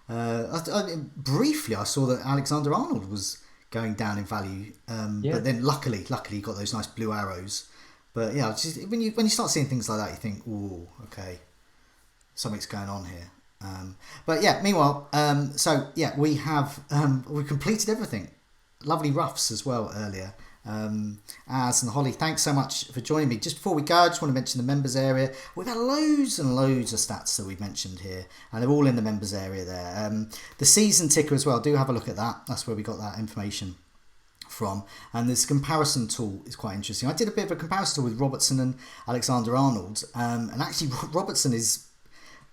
Briefly, I saw that Alexander Arnold was going down in value, but then luckily he got those nice blue arrows. But yeah, just, when you start seeing things like that, you think, oh, okay, something's going on here. But yeah, meanwhile, we have we completed everything. Lovely roughs as well earlier. Az and Holly, thanks so much for joining me. Just before we go, I just want to mention the members area. We've had loads and loads of stats that we've mentioned here, and they're all in the members area there. The season ticker as well, do have a look at that. That's where we got that information from. And this comparison tool is quite interesting. I did a bit of a comparison tool with Robertson and Alexander Arnold, and actually Robertson is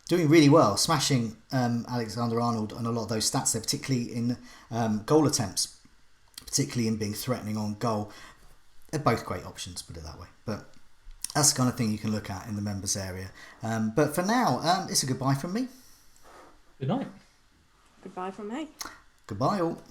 doing really well, smashing Alexander Arnold on a lot of those stats there, particularly in goal attempts, particularly in being threatening on goal. They're both great options, put it that way. But that's the kind of thing you can look at in the members area. But for now, it's a goodbye from me. Good night. Goodbye from me. Goodbye all.